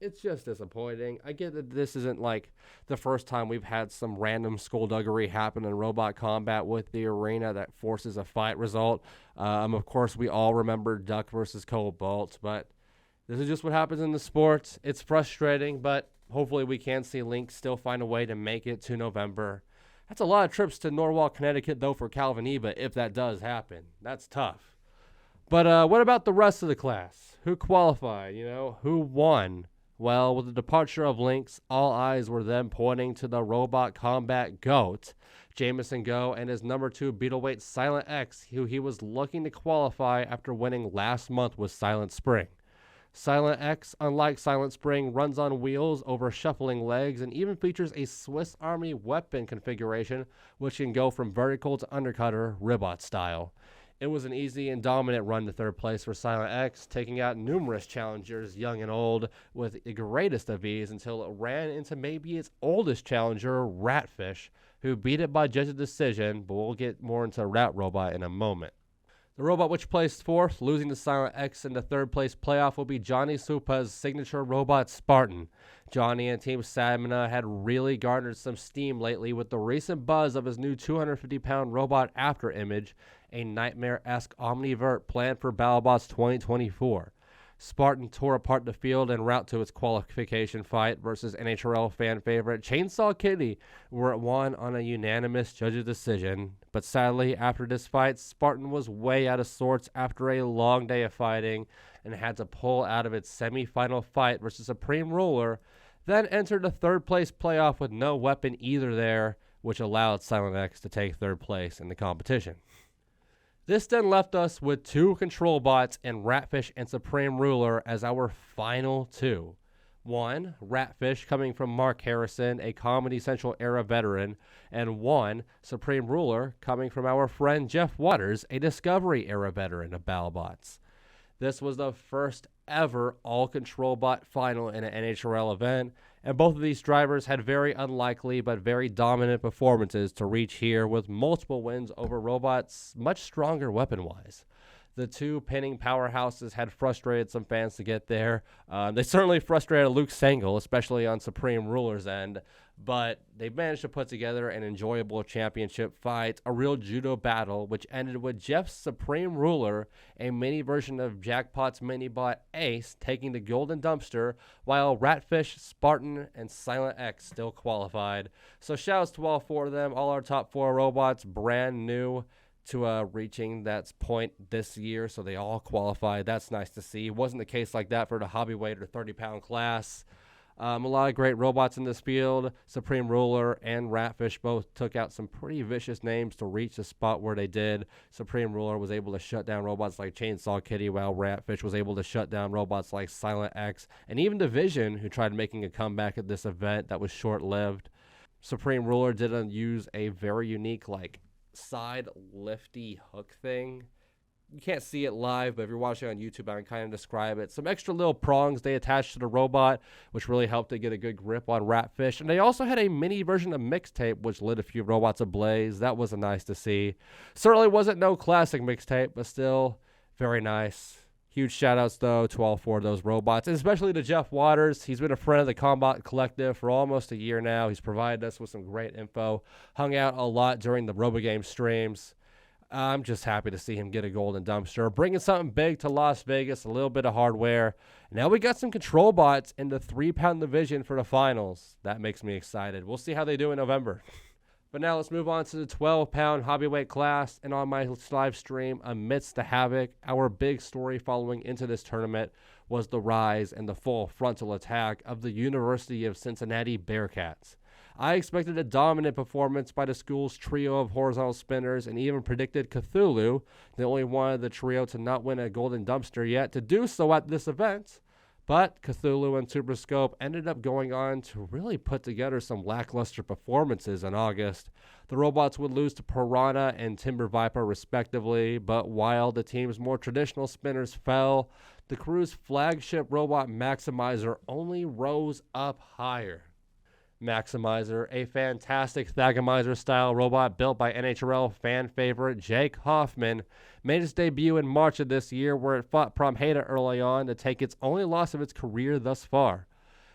It's just disappointing. I get that this isn't like the first time we've had some random skullduggery happen in robot combat with the arena that forces a fight result. Of course, we all remember Duck versus Combot, but this is just what happens in the sport. It's frustrating, but hopefully we can see Lynx still find a way to make it to November. That's a lot of trips to Norwalk, Connecticut, though, for Calvin Eba, if that does happen. That's tough. But what about the rest of the class? Who qualified? Who won? Well, with the departure of Lynx, all eyes were then pointing to the robot combat GOAT, Jameson Go, and his number 2 Beetleweight Silent X, who he was looking to qualify after winning last month with Silent Spring. Silent X, unlike Silent Spring, runs on wheels over shuffling legs and even features a Swiss Army weapon configuration, which can go from vertical to undercutter, Ribot style. It was an easy and dominant run to third place for Silent X, taking out numerous challengers, young and old, with the greatest of ease until it ran into maybe its oldest challenger, Ratfish, who beat it by judge's decision, but we'll get more into Rat Robot in a moment. The robot which placed fourth, losing to Silent X in the third place playoff, will be Johnny Supa's signature robot Spartan. Johnny and Team Stamina had really garnered some steam lately with the recent buzz of his new 250-pound robot After Image, a nightmare-esque omnivert planned for Battlebots 2024. Spartan tore apart the field en route to its qualification fight versus NHRL fan favorite Chainsaw Kitty, where it won on a unanimous judge's decision. But sadly, after this fight, Spartan was way out of sorts after a long day of fighting and had to pull out of its semi-final fight versus Supreme Ruler, then entered the third place playoff with no weapon either there, which allowed Silent X to take third place in the competition. This then left us with 2 control bots in Ratfish and Supreme Ruler as our final 2. One, Ratfish, coming from Mark Harrison, a Comedy Central era veteran, and one, Supreme Ruler, coming from our friend Jeff Waters, a Discovery era veteran of Battlebots. This was the first ever all-control bot final in an NHRL event, and both of these drivers had very unlikely but very dominant performances to reach here with multiple wins over robots much stronger weapon-wise. The 2 pinning powerhouses had frustrated some fans to get there. They certainly frustrated Luke Sengel, especially on Supreme Ruler's end, but they managed to put together an enjoyable championship fight, a real judo battle, which ended with Jeff's Supreme Ruler, a mini version of Jackpot's minibot Ace, taking the golden dumpster, while Ratfish, Spartan, and Silent X still qualified. So shouts to all 4 of them, all our top 4 robots, brand new to reaching that point this year, so they all qualified. That's nice to see. It wasn't the case like that for the hobby-weight or 30-pound class. A lot of great robots in this field. Supreme Ruler and Ratfish both took out some pretty vicious names to reach the spot where they did. Supreme Ruler was able to shut down robots like Chainsaw Kitty, while Ratfish was able to shut down robots like Silent X, and even Division, who tried making a comeback at this event that was short-lived. Supreme Ruler did use a very unique, side lifty hook thing. You can't see it live, but if you're watching on YouTube, I can kind of describe it. Some extra little prongs they attached to the robot, which really helped to get a good grip on Ratfish. And they also had a mini version of Mixtape, which lit a few robots ablaze. That was nice to see. Certainly wasn't no classic Mixtape, but still very nice. Huge shout-outs, though, to all 4 of those robots, and especially to Jeff Waters. He's been a friend of the Combot Collective for almost a year now. He's provided us with some great info, hung out a lot during the RoboGame streams. I'm just happy to see him get a golden dumpster, bringing something big to Las Vegas, a little bit of hardware. Now we got some control bots in the 3-pound division for the finals. That makes me excited. We'll see how they do in November. But now let's move on to the 12-pound hobbyweight class. And on my live stream, amidst the havoc, our big story following into this tournament was the rise and the full frontal attack of the University of Cincinnati Bearcats. I expected a dominant performance by the school's trio of horizontal spinners and even predicted Cthulhu, the only one of the trio to not win a golden dumpster yet, to do so at this event. But Cthulhu and Super Scope ended up going on to really put together some lackluster performances in August. The robots would lose to Piranha and Timber Viper respectively, but while the team's more traditional spinners fell, the crew's flagship robot Maximizer only rose up higher. Maximizer, a fantastic Thagomizer-style robot built by NHRL fan favorite Jake Hoffman, made its debut in March of this year, where it fought Promheda early on to take its only loss of its career thus far.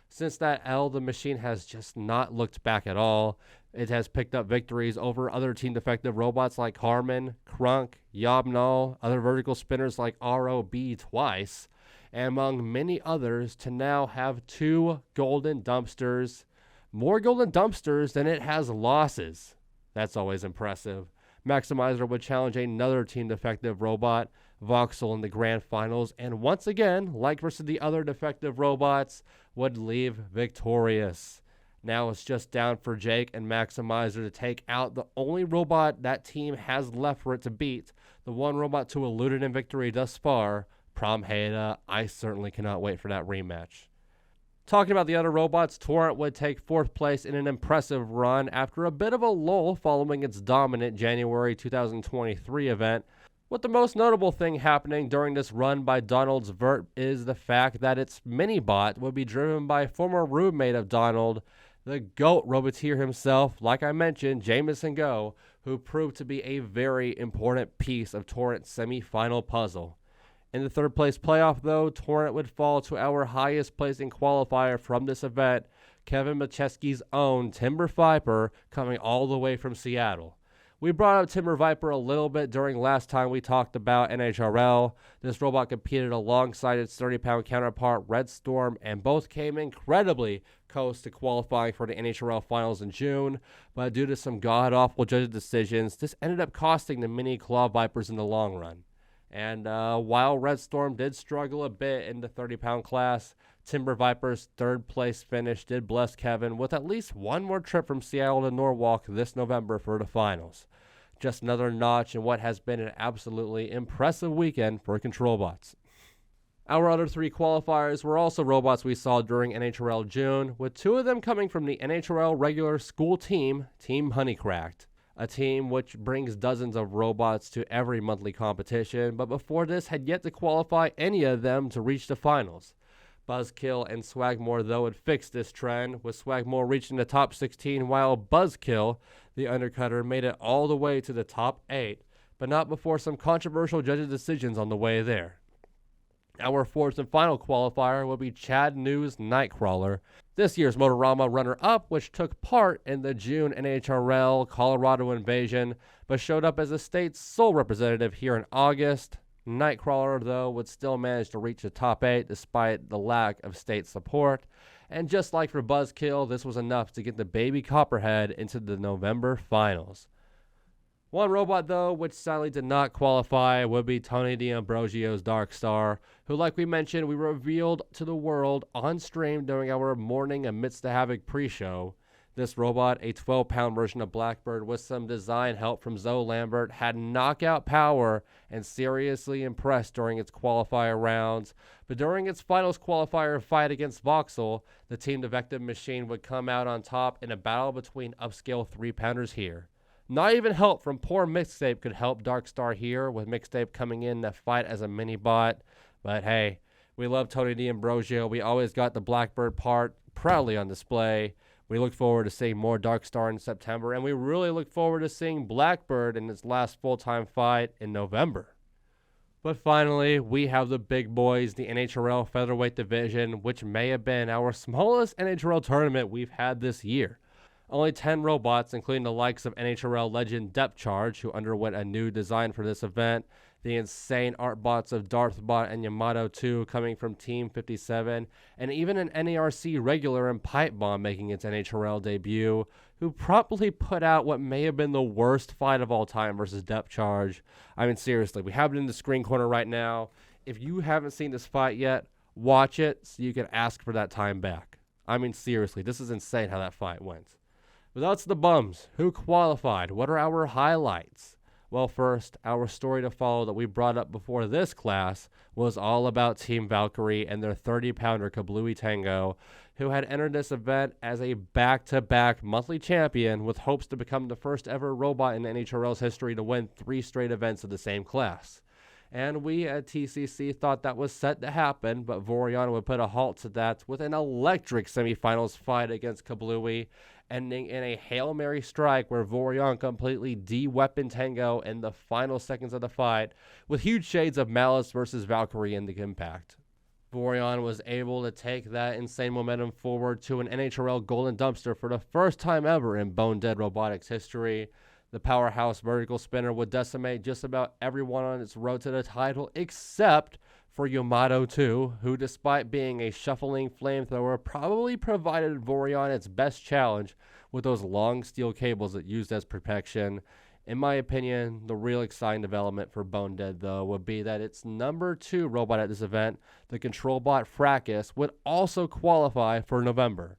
Since that L, the machine has just not looked back at all. It has picked up victories over other Team Defective robots like Harmon, Krunk, Yobnal, other vertical spinners like ROB twice, and among many others, to now have 2 golden dumpsters. More golden dumpsters than it has losses. That's always impressive. Maximizer would challenge another Team Defective robot, Voxel, in the grand finals, and once again, like versus the other defective robots, would leave victorious. Now it's just down for Jake and Maximizer to take out the only robot that team has left for it to beat, the one robot to elude it in victory thus far, Promheda. I certainly cannot wait for that rematch. Talking about the other robots, Torrent would take 4th place in an impressive run after a bit of a lull following its dominant January 2023 event. What the most notable thing happening during this run by Donald's Vert is the fact that its mini-bot would be driven by former roommate of Donald, the GOAT Roboteer himself, like I mentioned, Jameson Go, who proved to be a very important piece of Torrent's semi-final puzzle. In the 3rd place playoff, though, Torrent would fall to our highest placing qualifier from this event, Kevin Macheski's own Timber Viper, coming all the way from Seattle. We brought up Timber Viper a little bit during last time we talked about NHRL. This robot competed alongside its 30-pound counterpart, Red Storm, and both came incredibly close to qualifying for the NHRL finals in June, but due to some god-awful judge decisions, this ended up costing the mini Claw Vipers in the long run. And while Red Storm did struggle a bit in the 30-pound class, Timber Viper's 3rd place finish did bless Kevin with at least one more trip from Seattle to Norwalk this November for the finals. Just another notch in what has been an absolutely impressive weekend for Control Bots. Our other 3 qualifiers were also robots we saw during NHRL June, with 2 of them coming from the NHRL regular school team, Team Honeycracked, a team which brings dozens of robots to every monthly competition, but before this had yet to qualify any of them to reach the finals. Buzzkill and Swagmore, though, had fixed this trend, with Swagmore reaching the top 16, while Buzzkill, the undercutter, made it all the way to the top 8, but not before some controversial judges' decisions on the way there. Our 4th and final qualifier will be Chad News Nightcrawler, this year's Motorama runner-up, which took part in the June NHRL Colorado Invasion, but showed up as the state's sole representative here in August. Nightcrawler, though, would still manage to reach the top 8 despite the lack of state support. And just like for Buzzkill, this was enough to get the baby Copperhead into the November finals. One robot, though, which sadly did not qualify, would be Tony D'Ambrosio's Dark Star, who, like we mentioned, we revealed to the world on stream during our Morning Amidst the Havoc pre-show. This robot, a 12-pound version of Blackbird with some design help from Zoe Lambert, had knockout power and seriously impressed during its qualifier rounds. But during its finals qualifier fight against Voxel, the Team Defective Machine would come out on top in a battle between upscale 3-pounders here. Not even help from poor Mixtape could help Dark Star here, with Mixtape coming in to fight as a mini-bot. But hey, we love Tony D'Ambrosio. We always got the Blackbird part proudly on display. We look forward to seeing more Dark Star in September, and we really look forward to seeing Blackbird in its last full-time fight in November. But finally, we have the big boys, the NHRL Featherweight Division, which may have been our smallest NHRL tournament we've had this year. Only 10 robots, including the likes of NHRL legend Depth Charge, who underwent a new design for this event, the insane art bots of Darthbot and Yamato 2 coming from Team 57, and even an NARC regular and Pipe Bomb making its NHRL debut, who promptly put out what may have been the worst fight of all time versus Depth Charge. I mean, seriously, we have it in the screen corner right now. If you haven't seen this fight yet, watch it so you can ask for that time back. I mean, seriously, this is insane how that fight went. But that's the bums. Who qualified? What are our highlights? Well, first, our story to follow that we brought up before this class was all about Team Valkyrie and their 30-pounder Kablooey Tango, who had entered this event as a back-to-back monthly champion with hopes to become the first ever robot in NHRL's history to win 3 straight events of the same class. And we at TCC thought that was set to happen, but Vorion would put a halt to that with an electric semifinals fight against Kablooey, ending in a Hail Mary strike where Vorion completely de-weaponed Tango in the final seconds of the fight, with huge shades of Malice versus Valkyrie in the impact. Vorion was able to take that insane momentum forward to an NHRL Golden Dumpster for the first time ever in Bone Dead Robotics history. The powerhouse vertical spinner would decimate just about everyone on its road to the title except for Yamato 2, who despite being a shuffling flamethrower probably provided Vorion its best challenge with those long steel cables it used as protection. In my opinion, the real exciting development for Bone Dead, though, would be that its number 2 robot at this event, the control bot Fracas, would also qualify for November.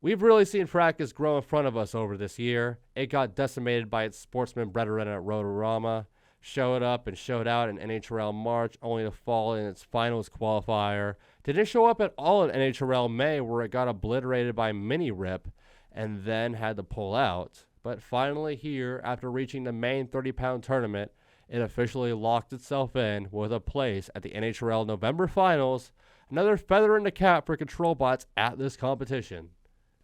We've really seen Fracas grow in front of us over this year. It got decimated by its sportsman brethren at Rotorama, showed up and showed out in NHRL March, only to fall in its finals qualifier. Didn't show up at all in NHRL May, where it got obliterated by Mini Rip, and then had to pull out. But finally here, after reaching the main 30-pound tournament, it officially locked itself in with a place at the NHRL November finals, another feather in the cap for control bots at this competition.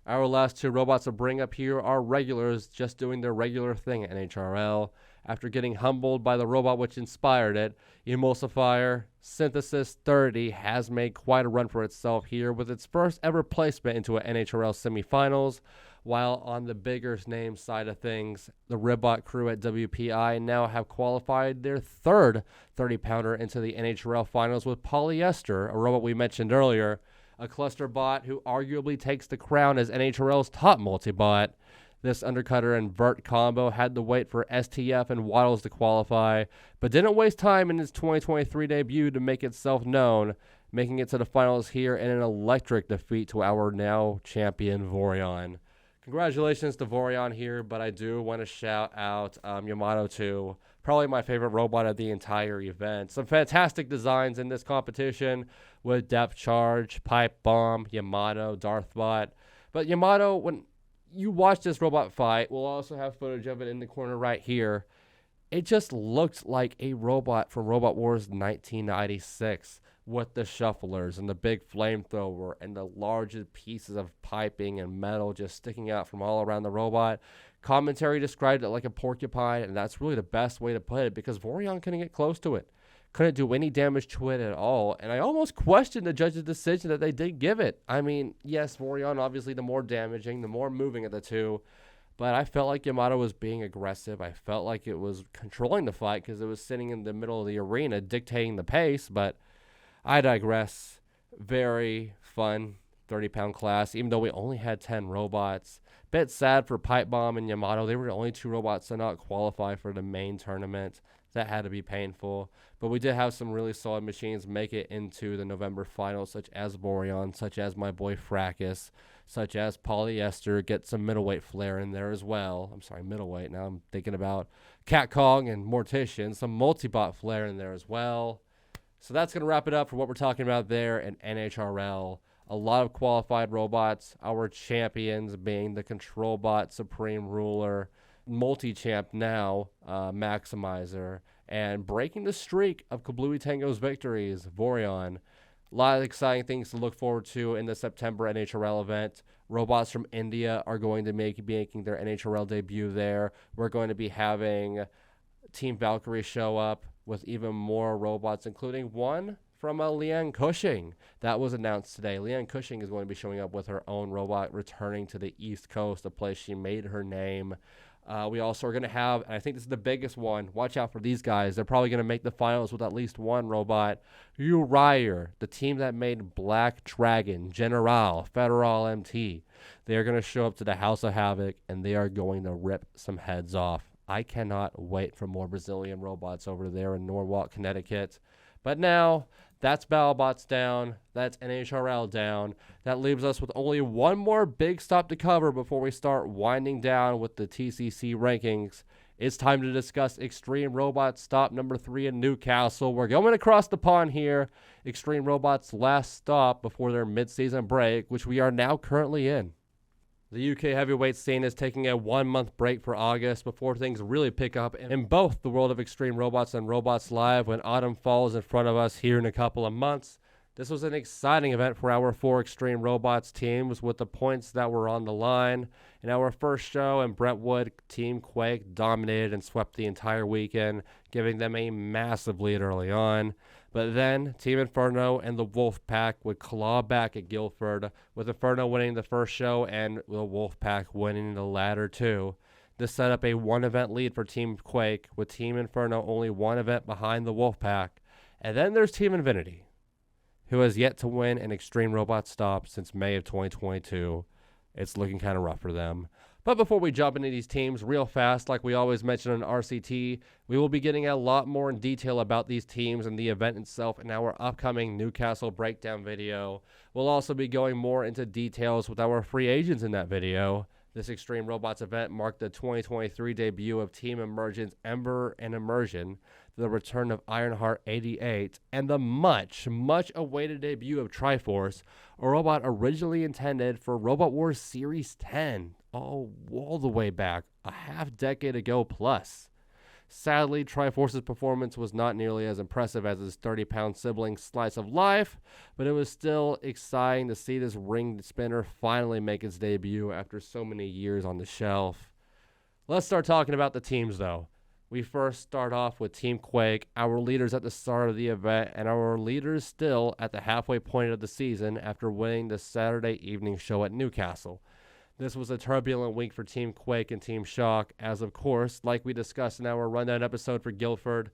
Our last 2 robots to bring up here are regulars just doing their regular thing at NHRL. After getting humbled by the robot which inspired it, Emulsifier Synthesis 30 has made quite a run for itself here with its first ever placement into an NHRL semifinals, while on the bigger name side of things, the Ribbot crew at WPI now have qualified their 3rd 30-pounder into the NHRL finals with Polyester, a robot we mentioned earlier, a cluster bot who arguably takes the crown as NHRL's top multi-bot. This undercutter and vert combo had to wait for STF and Waddles to qualify, but didn't waste time in its 2023 debut to make itself known, making it to the finals here in an electric defeat to our now champion Vorion. Congratulations to Vorion here, but I do want to shout out Yamato 2, probably my favorite robot of the entire event. Some fantastic designs in this competition with Depth Charge, Pipe Bomb, Yamato, Darthbot. But Yamato, when you watch this robot fight, we'll also have footage of it in the corner right here. It just looked like a robot from Robot Wars 1996 with the shufflers and the big flamethrower and the largest pieces of piping and metal just sticking out from all around the robot. Commentary described it like a porcupine, and that's really the best way to put it because Vorion couldn't get close to it. Couldn't do any damage to it at all, and I almost questioned the judge's decision that they did give it. I mean, yes, Vorion obviously the more damaging, the more moving of the two, but I felt like Yamato was being aggressive. I felt like it was controlling the fight because it was sitting in the middle of the arena dictating the pace, but I digress. Very fun 30-pound class, even though we only had 10 robots. Bit sad for Pipe Bomb and Yamato. They were the only two robots to not qualify for the main tournament. That had to be painful. But we did have some really solid machines make it into the November finals, such as Vorion, such as my boy Fracas, such as Polyester. Get some middleweight flair in there as well. I'm sorry, middleweight. Now I'm thinking about Cat Kong and Mortician. Some multi-bot flair in there as well. So that's going to wrap it up for what we're talking about there in NHRL. A lot of qualified robots. Our champions being the Control Bot, Supreme Ruler, multi-champ now, Maximizer, and breaking the streak of Kablooey Tango's victories, Vorion. A lot of exciting things to look forward to in the September NHRL event. Robots from India are going to be making their NHRL debut there. We're going to be having Team Valkyrie show up with even more robots, including one from Leanne Cushing. That was announced today. Leanne Cushing is going to be showing up with her own robot, returning to the East Coast, a place she made her name. We also are going to have, and I think this is the biggest one, watch out for these guys. They're probably going to make the finals with at least one robot. Uriah, the team that made Black Dragon, General, Federal MT. They are going to show up to the House of Havoc, and they are going to rip some heads off. I cannot wait for more Brazilian robots over there in Norwalk, Connecticut. But now, that's Battlebots down. That's NHRL down. That leaves us with only one more big stop to cover before we start winding down with the TCC rankings. It's time to discuss Extreme Robots stop number 3 in Newcastle. We're going across the pond here. Extreme Robots' last stop before their mid-season break, which we are now currently in. The UK heavyweight scene is taking a 1-month break for August before things really pick up in both the world of Extreme Robots and Robots Live when autumn falls in front of us here in a couple of months. This was an exciting event for our 4 Extreme Robots teams with the points that were on the line. In our first show in Brentwood, Team Quake dominated and swept the entire weekend, giving them a massive lead early on. But then Team Inferno and the Wolfpack would claw back at Guildford, with Inferno winning the first show and the Wolfpack winning the latter two. This set up a 1-event lead for Team Quake, with Team Inferno only 1 event behind the Wolfpack. And then there's Team Infinity, who has yet to win an Extreme Robot stop since May of 2022. It's looking kind of rough for them. But before we jump into these teams real fast, like we always mention on RCT, we will be getting a lot more in detail about these teams and the event itself in our upcoming Newcastle breakdown video. We'll also be going more into details with our free agents in that video. This Extreme Robots event marked the 2023 debut of Team Emergence Ember and Immersion, the return of Ironheart 88, and the much awaited debut of Triforce, a robot originally intended for Robot Wars Series 10, all the way back, a half-decade ago plus. Sadly, Triforce's performance was not nearly as impressive as his 30-pound sibling Slice of Life, but it was still exciting to see this ringed spinner finally make its debut after so many years on the shelf. Let's start talking about the teams, though. We first start off with Team Quake, our leaders at the start of the event, and our leaders still at the halfway point of the season after winning the Saturday evening show at Newcastle. This was a turbulent week for Team Quake and Team Shock, as of course, like we discussed in our rundown episode for Guildford,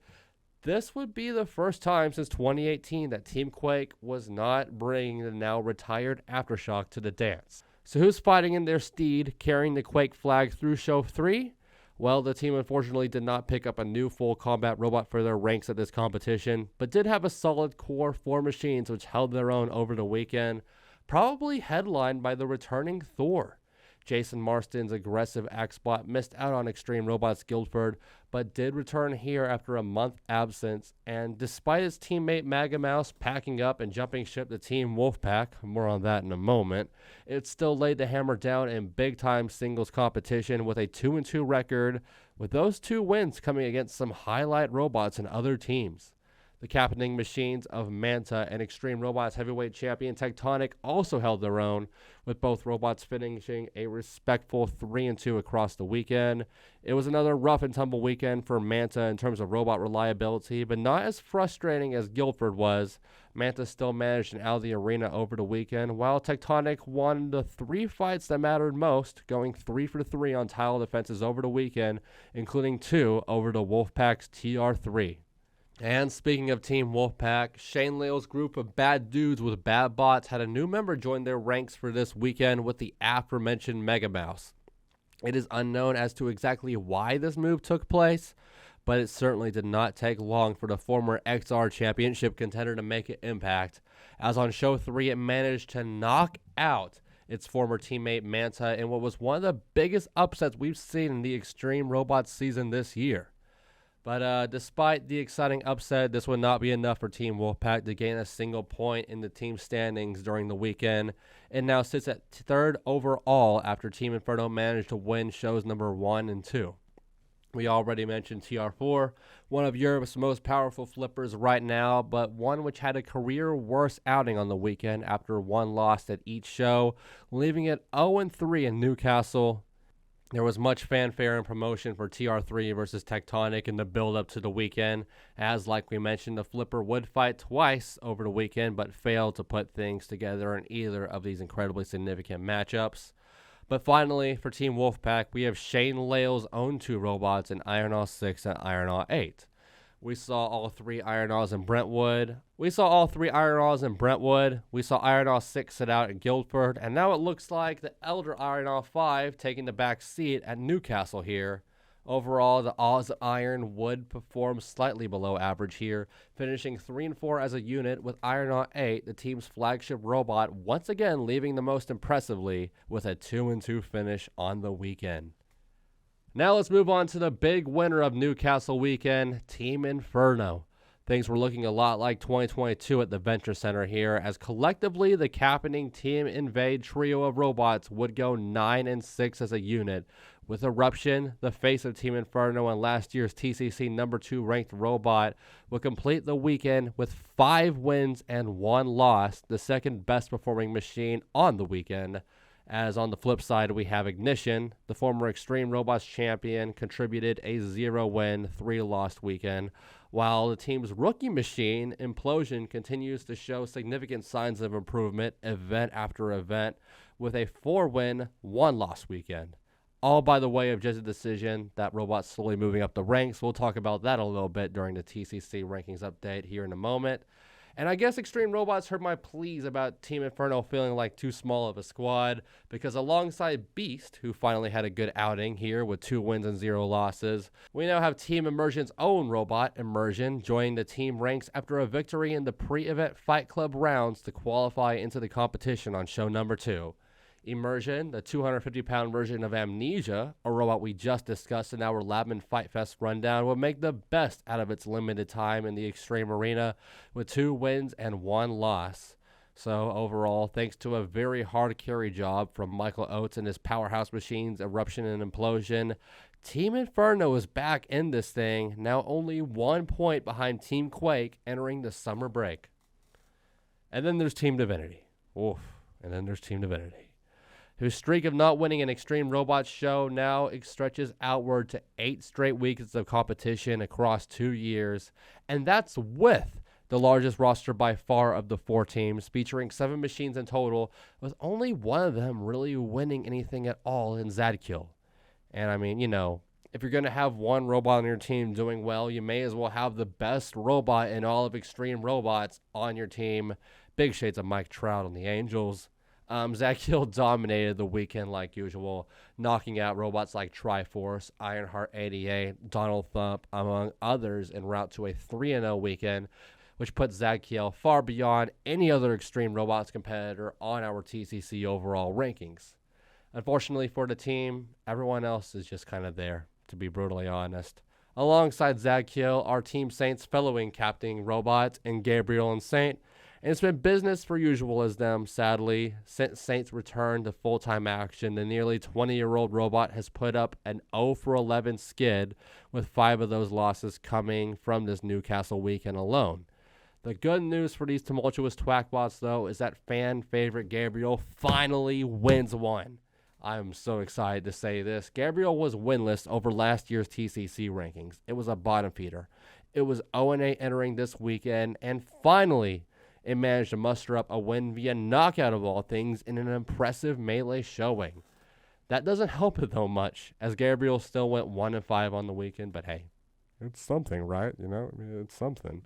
this would be the first time since 2018 that Team Quake was not bringing the now retired Aftershock to the dance. So who's fighting in their steed, carrying the Quake flag through Show 3? Well, the team unfortunately did not pick up a new full combat robot for their ranks at this competition, but did have a solid core 4 machines which held their own over the weekend, probably headlined by the returning Thor. Jason Marston's aggressive Axbot missed out on Extreme Robots Guildford, but did return here after a month absence, and despite his teammate Maga Mouse packing up and jumping ship to Team Wolfpack, more on that in a moment, it still laid the hammer down in big-time singles competition with a 2-2 record, with those 2 wins coming against some highlight robots and other teams. The captaining machines of Manta and Extreme Robots heavyweight champion Tectonic also held their own, with both robots finishing a respectful 3-2 across the weekend. It was another rough and tumble weekend for Manta in terms of robot reliability, but not as frustrating as Guildford was. Manta still managed and out of the arena over the weekend, while Tectonic won the 3 fights that mattered most, going 3 for 3 on tile defenses over the weekend, including 2 over the Wolfpack's TR3. And speaking of Team Wolfpack, Shane Leo's group of bad dudes with bad bots had a new member join their ranks for this weekend with the aforementioned Mega Mouse. It is unknown as to exactly why this move took place, but it certainly did not take long for the former XR Championship contender to make an impact, as on Show 3 it managed to knock out its former teammate Manta in what was one of the biggest upsets we've seen in the Extreme Robots season this year. But despite the exciting upset, this would not be enough for Team Wolfpack to gain a single point in the team standings during the weekend. It now sits at 3rd overall after Team Inferno managed to win shows number 1 and 2. We already mentioned TR4, one of Europe's most powerful flippers right now, but one which had a career worst outing on the weekend after 1 loss at each show, leaving it 0-3 in Newcastle. There was much fanfare and promotion for TR3 versus Tectonic in the build-up to the weekend, as like we mentioned, the flipper would fight twice over the weekend, but failed to put things together in either of these incredibly significant matchups. But finally, for Team Wolfpack, we have Shane Leo's own 2 robots in Ironaut 6 and Ironaut 8. We saw all 3 Ironauts in Brentwood. We saw Ironaut 6 sit out at Guildford, and now it looks like the elder Ironaut 5 taking the back seat at Newcastle here. Overall, the Oz Iron would perform slightly below average here, finishing 3-4 as a unit, with Ironaut 8, the team's flagship robot, once again leaving the most impressively with a 2-2 finish on the weekend. Now let's move on to the big winner of Newcastle weekend, Team Inferno. Things were looking a lot like 2022 at the Venture Center here, as collectively the captaining Team Invade trio of robots would go 9-6 as a unit, with Eruption, the face of Team Inferno and last year's TCC number 2 ranked robot, would complete the weekend with 5 wins and 1 loss, the second best performing machine on the weekend. As on the flip side, we have Ignition, the former Extreme Robots champion, contributed a 0-win, 3-loss weekend, while the team's rookie machine, Implosion, continues to show significant signs of improvement event after event, with a 4-win, 1-loss weekend. All by the way of just a decision, that robot's slowly moving up the ranks. We'll talk about that a little bit during the TCC rankings update here in a moment. And I guess Extreme Robots heard my pleas about Team Inferno feeling like too small of a squad, because alongside Beast, who finally had a good outing here with 2 wins and 0 losses, we now have Team Immersion's own robot, Immersion, joining the team ranks after a victory in the pre-event Fight Club rounds to qualify into the competition on show number 2. Immersion, the 250-pound version of Amnesia, a robot we just discussed in our Labman Fight Fest rundown, will make the best out of its limited time in the Extreme Arena with 2 wins and 1 loss. So overall, thanks to a very hard carry job from Michael Oates and his powerhouse machines, Eruption and Implosion, Team Inferno is back in this thing, now only 1 point behind Team Quake entering the summer break. And then there's Team Divinity. Whose streak of not winning an Extreme Robots show now stretches outward to 8 straight weeks of competition across 2 years, and that's with the largest roster by far of the 4 teams, featuring 7 machines in total, with only one of them really winning anything at all in Zadkill. And I mean, if you're going to have one robot on your team doing well, you may as well have the best robot in all of Extreme Robots on your team. Big shades of Mike Trout on the Angels. Zadkill dominated the weekend like usual, knocking out robots like Triforce, Ironheart 88, Donald Thump, among others, en route to a 3-0 weekend, which puts Zadkill far beyond any other Extreme Robots competitor on our TCC overall rankings. Unfortunately for the team, everyone else is just kind of there, to be brutally honest. Alongside Zagkiel, our Team Saints fellowing Captain Robot and Gabriel and Saint, and it's been business for usual as them, sadly. Since Saints returned to full-time action, the nearly 20-year-old robot has put up an 0-for-11 skid, with 5 of those losses coming from this Newcastle weekend alone. The good news for these tumultuous twackbots, though, is that fan favorite Gabriel finally wins one. I'm so excited to say this. Gabriel was winless over last year's TCC rankings. It was a bottom feeder. It was 0-8 entering this weekend, and finally, it managed to muster up a win via knockout of all things in an impressive melee showing. That doesn't help it, though, much, as Gabriel still went 1-5 on the weekend, but hey, it's something, right? You know, I mean, it's something.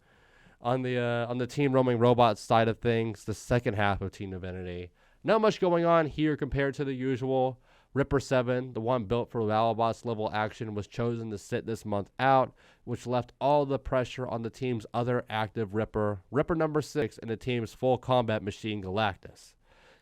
On the Team Roaming Robots side of things, the second half of Team Divinity, not much going on here compared to the usual. Ripper 7, the one built for Battlebots level action, was chosen to sit this month out, which left all the pressure on the team's other active Ripper number 6, and the team's full combat machine, Galactus.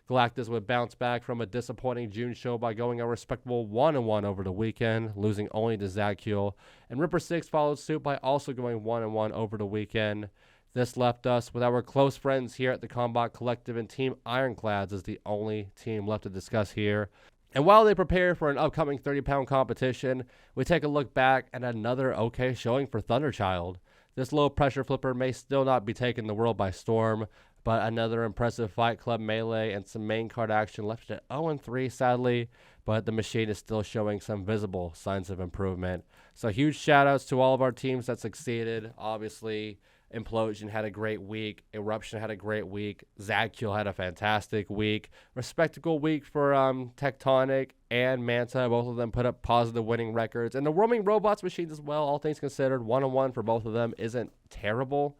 Galactus would bounce back from a disappointing June show by going a respectable 1-1 over the weekend, losing only to Zagkiel, and Ripper 6 followed suit by also going 1-1 over the weekend. This left us with our close friends here at the Combot Collective and Team Ironclads as the only team left to discuss here. And while they prepare for an upcoming 30-pound competition, we take a look back at another okay showing for Thunderchild. This low-pressure flipper may still not be taking the world by storm, but another impressive Fight Club melee and some main card action left it at 0-3, sadly, but the machine is still showing some visible signs of improvement. So huge shout-outs to all of our teams that succeeded. Obviously, Implosion had a great week. Eruption had a great week. Zagkiel had a fantastic week. Respectable week for Tectonic and Manta. Both of them put up positive winning records. And the Roaming Robots machines as well, all things considered. 1-1 for both of them isn't terrible.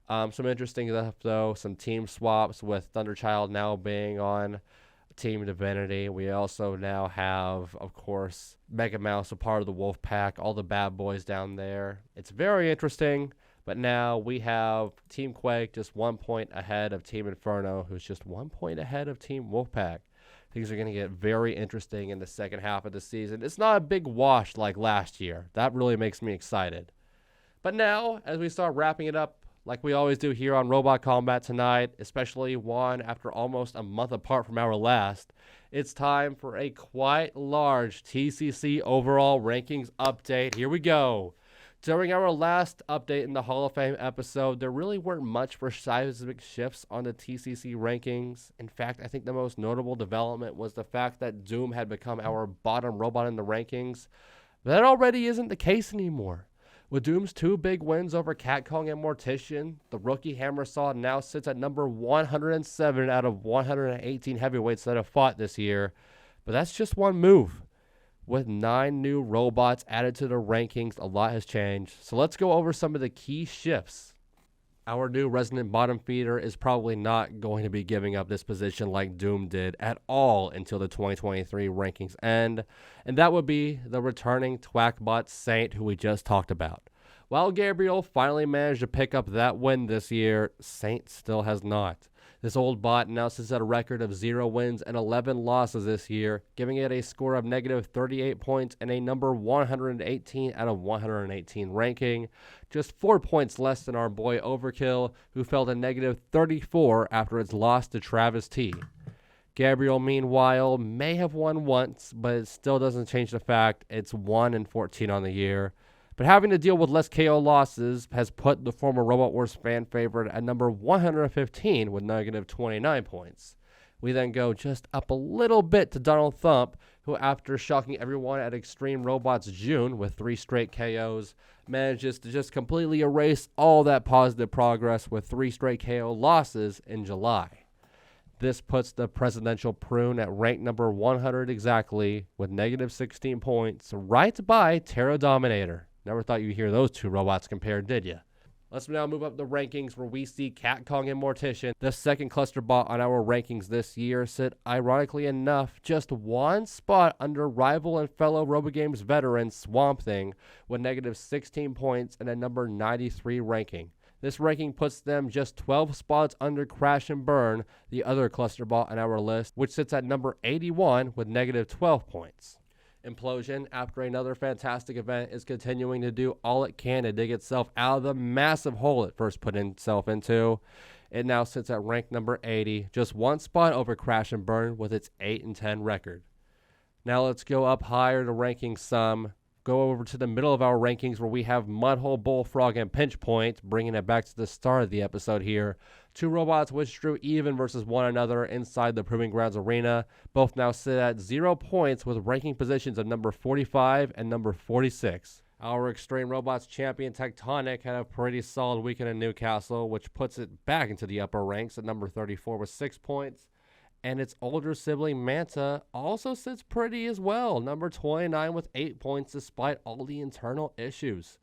Some interesting stuff, though. Some team swaps with Thunderchild now being on Team Divinity. We also now have, of course, Mega Mouse, a part of the Wolf Pack. All the bad boys down there. It's very interesting. But now we have Team Quake just 1 point ahead of Team Inferno, who's just 1 point ahead of Team Wolfpack. Things are going to get very interesting in the second half of the season. It's not a big wash like last year. That really makes me excited. But now, as we start wrapping it up, like we always do here on Robot Combat Tonight, especially one after almost a month apart from our last, it's time for a quite large TCC overall rankings update. Here we go. During our last update in the Hall of Fame episode, there really weren't much for seismic shifts on the TCC rankings. In fact, I think the most notable development was the fact that Doom had become our bottom robot in the rankings. But that already isn't the case anymore. With Doom's 2 big wins over Cat Kong and Mortician, the rookie Hammersaw now sits at number 107 out of 118 heavyweights that have fought this year. But that's just one move. With 9 new robots added to the rankings, a lot has changed. So let's go over some of the key shifts. Our new resident bottom feeder is probably not going to be giving up this position like Doom did at all until the 2023 rankings end. And that would be the returning Twackbot Saint, who we just talked about. While Gabriel finally managed to pick up that win this year, Saint still has not. This old bot now sits at a record of 0 wins and 11 losses this year, giving it a score of negative 38 points and a number 118 out of 118 ranking. Just 4 points less than our boy Overkill, who fell to negative 34 after its loss to Traves-T. Gabriel, meanwhile, may have won once, but it still doesn't change the fact it's 1-14 on the year. But having to deal with less KO losses has put the former Robot Wars fan favorite at number 115 with negative 29 points. We then go just up a little bit to Donald Thump, who after shocking everyone at Extreme Robots June with 3 straight KOs, manages to just completely erase all that positive progress with 3 straight KO losses in July. This puts the presidential prune at rank number 100 exactly with negative 16 points, right by Terra Dominator. Never thought you'd hear those 2 robots compared, did you? Let's now move up the rankings where we see Cat Kong and Mortician, the second cluster bot on our rankings this year, sit, ironically enough, just 1 spot under rival and fellow RoboGames veteran Swamp Thing with negative 16 points and a number 93 ranking. This ranking puts them just 12 spots under Crash and Burn, the other cluster bot on our list, which sits at number 81 with negative 12 points. Implosion, after another fantastic event, is continuing to do all it can to dig itself out of the massive hole it first put itself into. It now sits at rank number 80, just one spot over Crash and Burn with its 8-10 record. Now let's go up higher to ranking some. Go over to the middle of our rankings where we have Mudhold Bullfrog and Pinch Point, bringing it back to the start of the episode here. Two robots which drew even versus one another inside the Proving Grounds arena. Both now sit at 0 points with ranking positions of number 45 and number 46. Our Extreme Robots champion Tectonic had a pretty solid weekend in Newcastle, which puts it back into the upper ranks at number 34 with 6 points. And its older sibling Manta also sits pretty as well, number 29 with 8 points despite all the internal issues.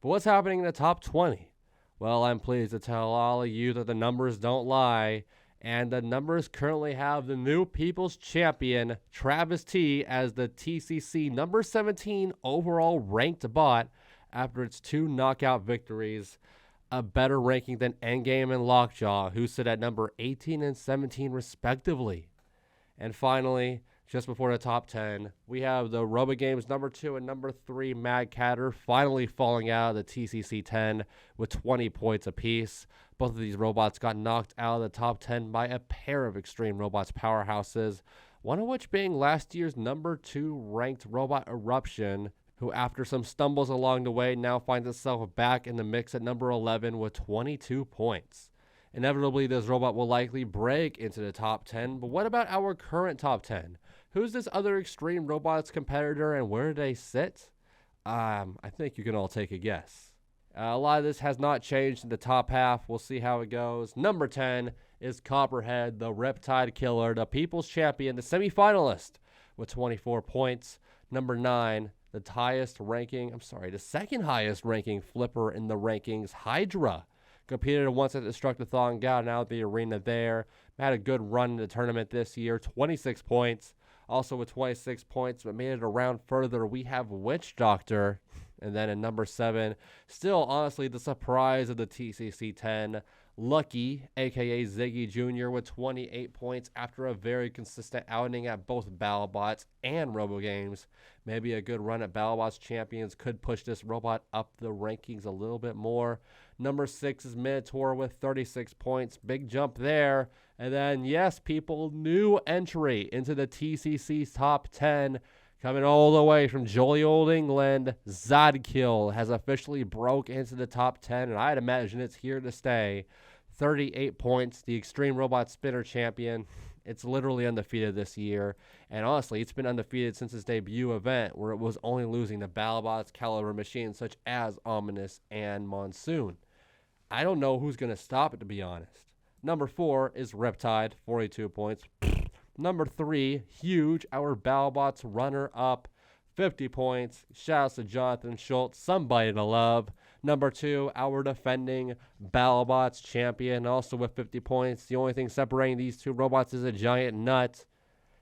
But what's happening in the top 20? Well, I'm pleased to tell all of you that the numbers don't lie, and the numbers currently have the new People's Champion, Traves-T, as the TCC number 17 overall ranked bot after its 2 knockout victories. A better ranking than Endgame and Lockjaw, who sit at number 18 and 17 respectively. And finally, just before the top 10, we have the RoboGames number 2 and number 3 Mad Catter finally falling out of the TCC 10 with 20 points apiece. Both of these robots got knocked out of the top 10 by a pair of Extreme Robots powerhouses, one of which being last year's number 2 ranked robot Eruption, who after some stumbles along the way now finds itself back in the mix at number 11 with 22 points. Inevitably, this robot will likely break into the top 10, but what about our current top 10? Who's this other Extreme Robots competitor and where do they sit? I think you can all take a guess. A lot of this has not changed in the top half. We'll see how it goes. Number 10 is Copperhead, the Riptide Killer, the People's Champion, the semifinalist with 24 points. Number 9, the second highest ranking flipper in the rankings, Hydra. Competed once at Destructathon, got out of the arena there. Had a good run in the tournament this year, 26 points. Also with 26 points, but made it around further, we have Witch Doctor. And then in number 7, still honestly the surprise of the TCC 10, Lucky, a.k.a. Ziggy Jr. with 28 points after a very consistent outing at both Battlebots and RoboGames. Maybe a good run at Battlebots Champions could push this robot up the rankings a little bit more. Number 6 is Minotaur with 36 points. Big jump there. And then, yes, people, new entry into the TCC's top 10. Coming all the way from jolly old England, Zodkill has officially broke into the top 10, and I'd imagine it's here to stay. 38 points, the Extreme Robot Spinner champion. It's literally undefeated this year, and honestly, it's been undefeated since its debut event, where it was only losing to Battlebots caliber machines such as Ominous and Monsoon. I don't know who's going to stop it, to be honest. Number 4 is Riptide, 42 points. Number 3, Huge, our Battlebots runner-up, 50 points. Shouts to Jonathan Schultz, somebody to love. Number 2, our defending Battlebots champion, also with 50 points. The only thing separating these two robots is a giant nut.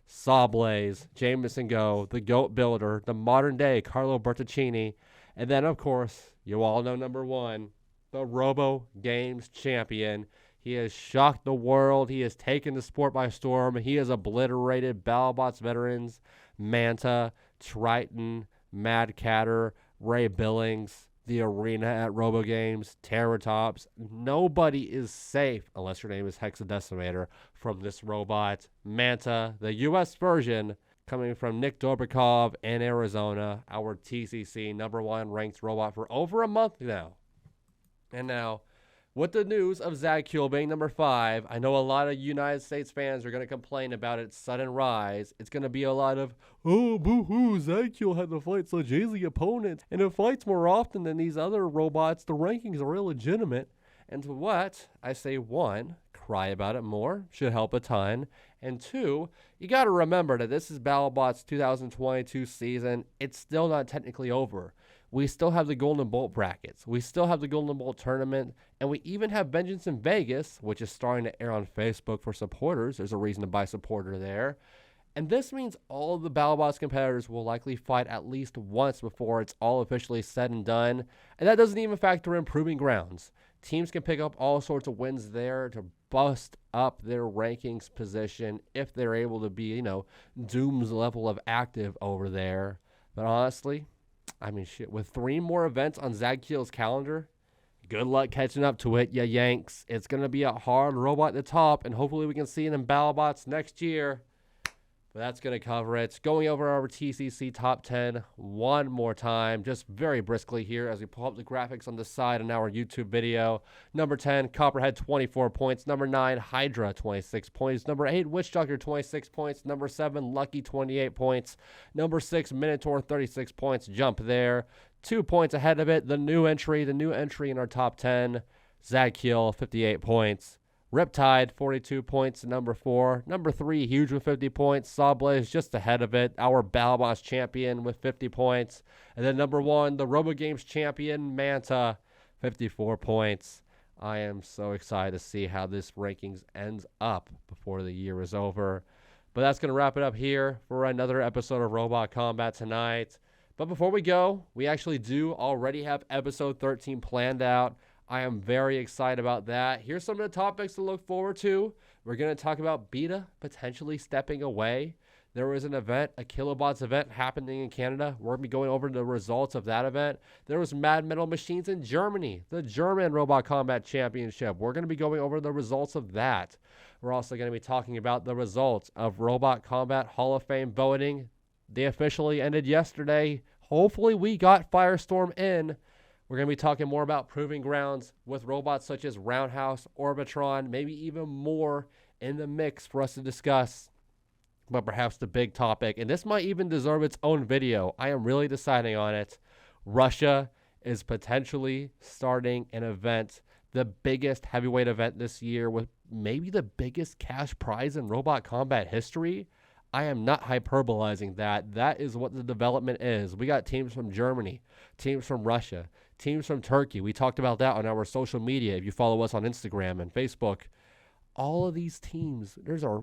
Sawblaze, Jameson Go, the GOAT builder, the modern-day Carlo Bertoncini. And then, of course, you all know number 1, the RoboGames champion. He has shocked the world. He has taken the sport by storm. He has obliterated Battlebots veterans, Manta, Triton, Mad Catter, Ray Billings, the arena at RoboGames, Terratops. Nobody is safe, unless your name is Hexadecimator, from this robot. Manta, the U.S. version, coming from Nick Dobrikov in Arizona, our TCC number 1 ranked robot for over a month now. And now, with the news of Zagkiel being number 5, I know a lot of United States fans are going to complain about its sudden rise. It's going to be a lot of, oh, boo-hoo, Zagkiel had to fight such easy opponents, and it fights more often than these other robots. The rankings are illegitimate. And to what? I say 1, cry about it more, should help a ton. And 2, you got to remember that this is Battlebots 2022 season. It's still not technically over. We still have the Golden Bolt brackets. We still have the Golden Bolt tournament. And we even have Vengeance in Vegas, which is starting to air on Facebook for supporters. There's a reason to buy supporter there. And this means all of the Battlebots competitors will likely fight at least once before it's all officially said and done. And that doesn't even factor in Proving Grounds. Teams can pick up all sorts of wins there to bust up their rankings position if they're able to be, Doom's level of active over there. But honestly, I mean, shit, with 3 more events on Zagkiel's calendar, good luck catching up to it, ya Yanks. It's going to be a hard robot at the top, and hopefully we can see it in Battlebots next year. But that's going to cover it. Going over our TCC top 10 one more time, just very briskly here as we pull up the graphics on the side in our YouTube video. Number 10, Copperhead, 24 points. Number 9, Hydra, 26 points. Number 8, Witch Doctor, 26 points. Number 7, Lucky, 28 points. Number 6, Minotaur, 36 points. Jump there. 2 points ahead of it, the new entry in our top 10, Zagkiel, 58 points. Riptide, 42 points, number 4. Number 3, Huge with 50 points. Sawblaze just ahead of it. Our Battlebots champion with 50 points. And then number 1, the RoboGames champion, Manta, 54 points. I am so excited to see how this rankings ends up before the year is over. But that's going to wrap it up here for another episode of Robot Combat tonight. But before we go, we actually do already have episode 13 planned out. I am very excited about that. Here's some of the topics to look forward to. We're going to talk about Beta potentially stepping away. There was an event, a Kilobots event happening in Canada. We're going to be going over the results of that event. There was Mad Metal Machines in Germany, the German Robot Combat Championship. We're going to be going over the results of that. We're also going to be talking about the results of Robot Combat Hall of Fame voting. They officially ended yesterday. Hopefully we got Firestorm in. We're going to be talking more about Proving Grounds with robots such as Roundhouse, Orbitron, maybe even more in the mix for us to discuss. But perhaps the big topic, and this might even deserve its own video. I am really deciding on it. Russia is potentially starting an event, the biggest heavyweight event this year with maybe the biggest cash prize in robot combat history. I am not hyperbolizing that. That is what the development is. We got teams from Germany, teams from Russia, teams from Turkey. We talked about that on our social media. If you follow us on Instagram and Facebook, all of these teams, there's a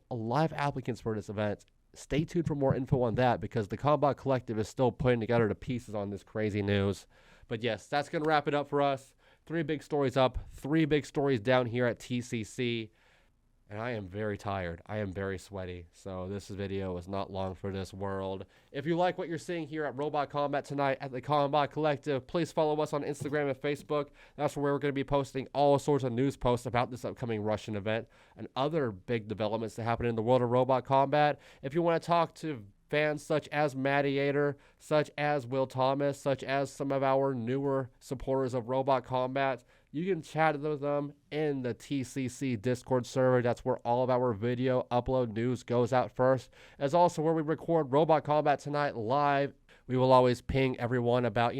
live applicants for this event. Stay tuned for more info on that because the Combot Collective is still putting together the pieces on this crazy news. But yes, that's going to wrap it up for us. 3 big stories up, 3 big stories down here at TCC. And I am very tired. I am very sweaty. So this video is not long for this world. If you like what you're seeing here at Robot Combat tonight at the Combot Collective, please follow us on Instagram and Facebook. That's where we're going to be posting all sorts of news posts about this upcoming Russian event and other big developments that happen in the world of Robot Combat. If you want to talk to fans such as Madiator, such as Will Thomas, such as some of our newer supporters of Robot Combat, you can chat with them in the TCC Discord server. That's where all of our video upload news goes out first. It's also where we record Robot Combat Tonight live. We will always ping everyone about,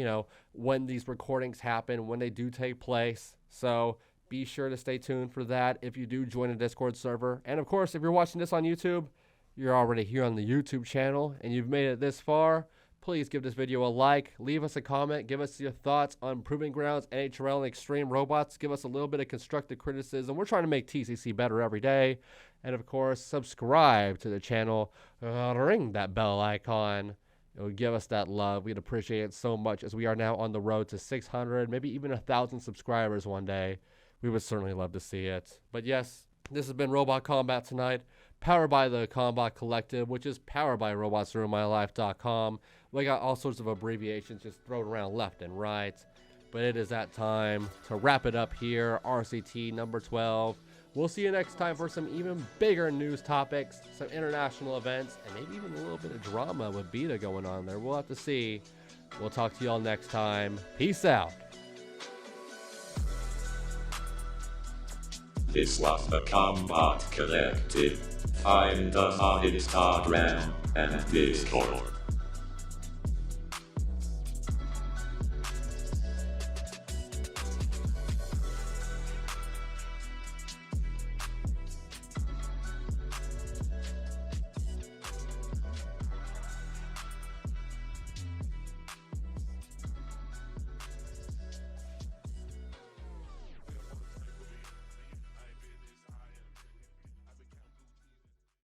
when these recordings happen, when they do take place. So be sure to stay tuned for that if you do join a Discord server. And of course, if you're watching this on YouTube, you're already here on the YouTube channel and you've made it this far. Please give this video a like, leave us a comment, give us your thoughts on Proving Grounds, NHRL, and Extreme Robots. Give us a little bit of constructive criticism. We're trying to make TCC better every day. And of course, subscribe to the channel. Ring that bell icon. It would give us that love. We'd appreciate it so much as we are now on the road to 600, maybe even 1,000 subscribers one day. We would certainly love to see it. But yes, this has been Robot Combat Tonight, powered by the Combot Collective, which is powered by robotsruinmylife.com. We got all sorts of abbreviations just thrown around left and right. But it is that time to wrap it up here. RCT number 12. We'll see you next time for some even bigger news topics, some international events, and maybe even a little bit of drama with Beta going on there. We'll have to see. We'll talk to y'all next time. Peace out. This was the Combot Collective. Find us on Instagram and Discord.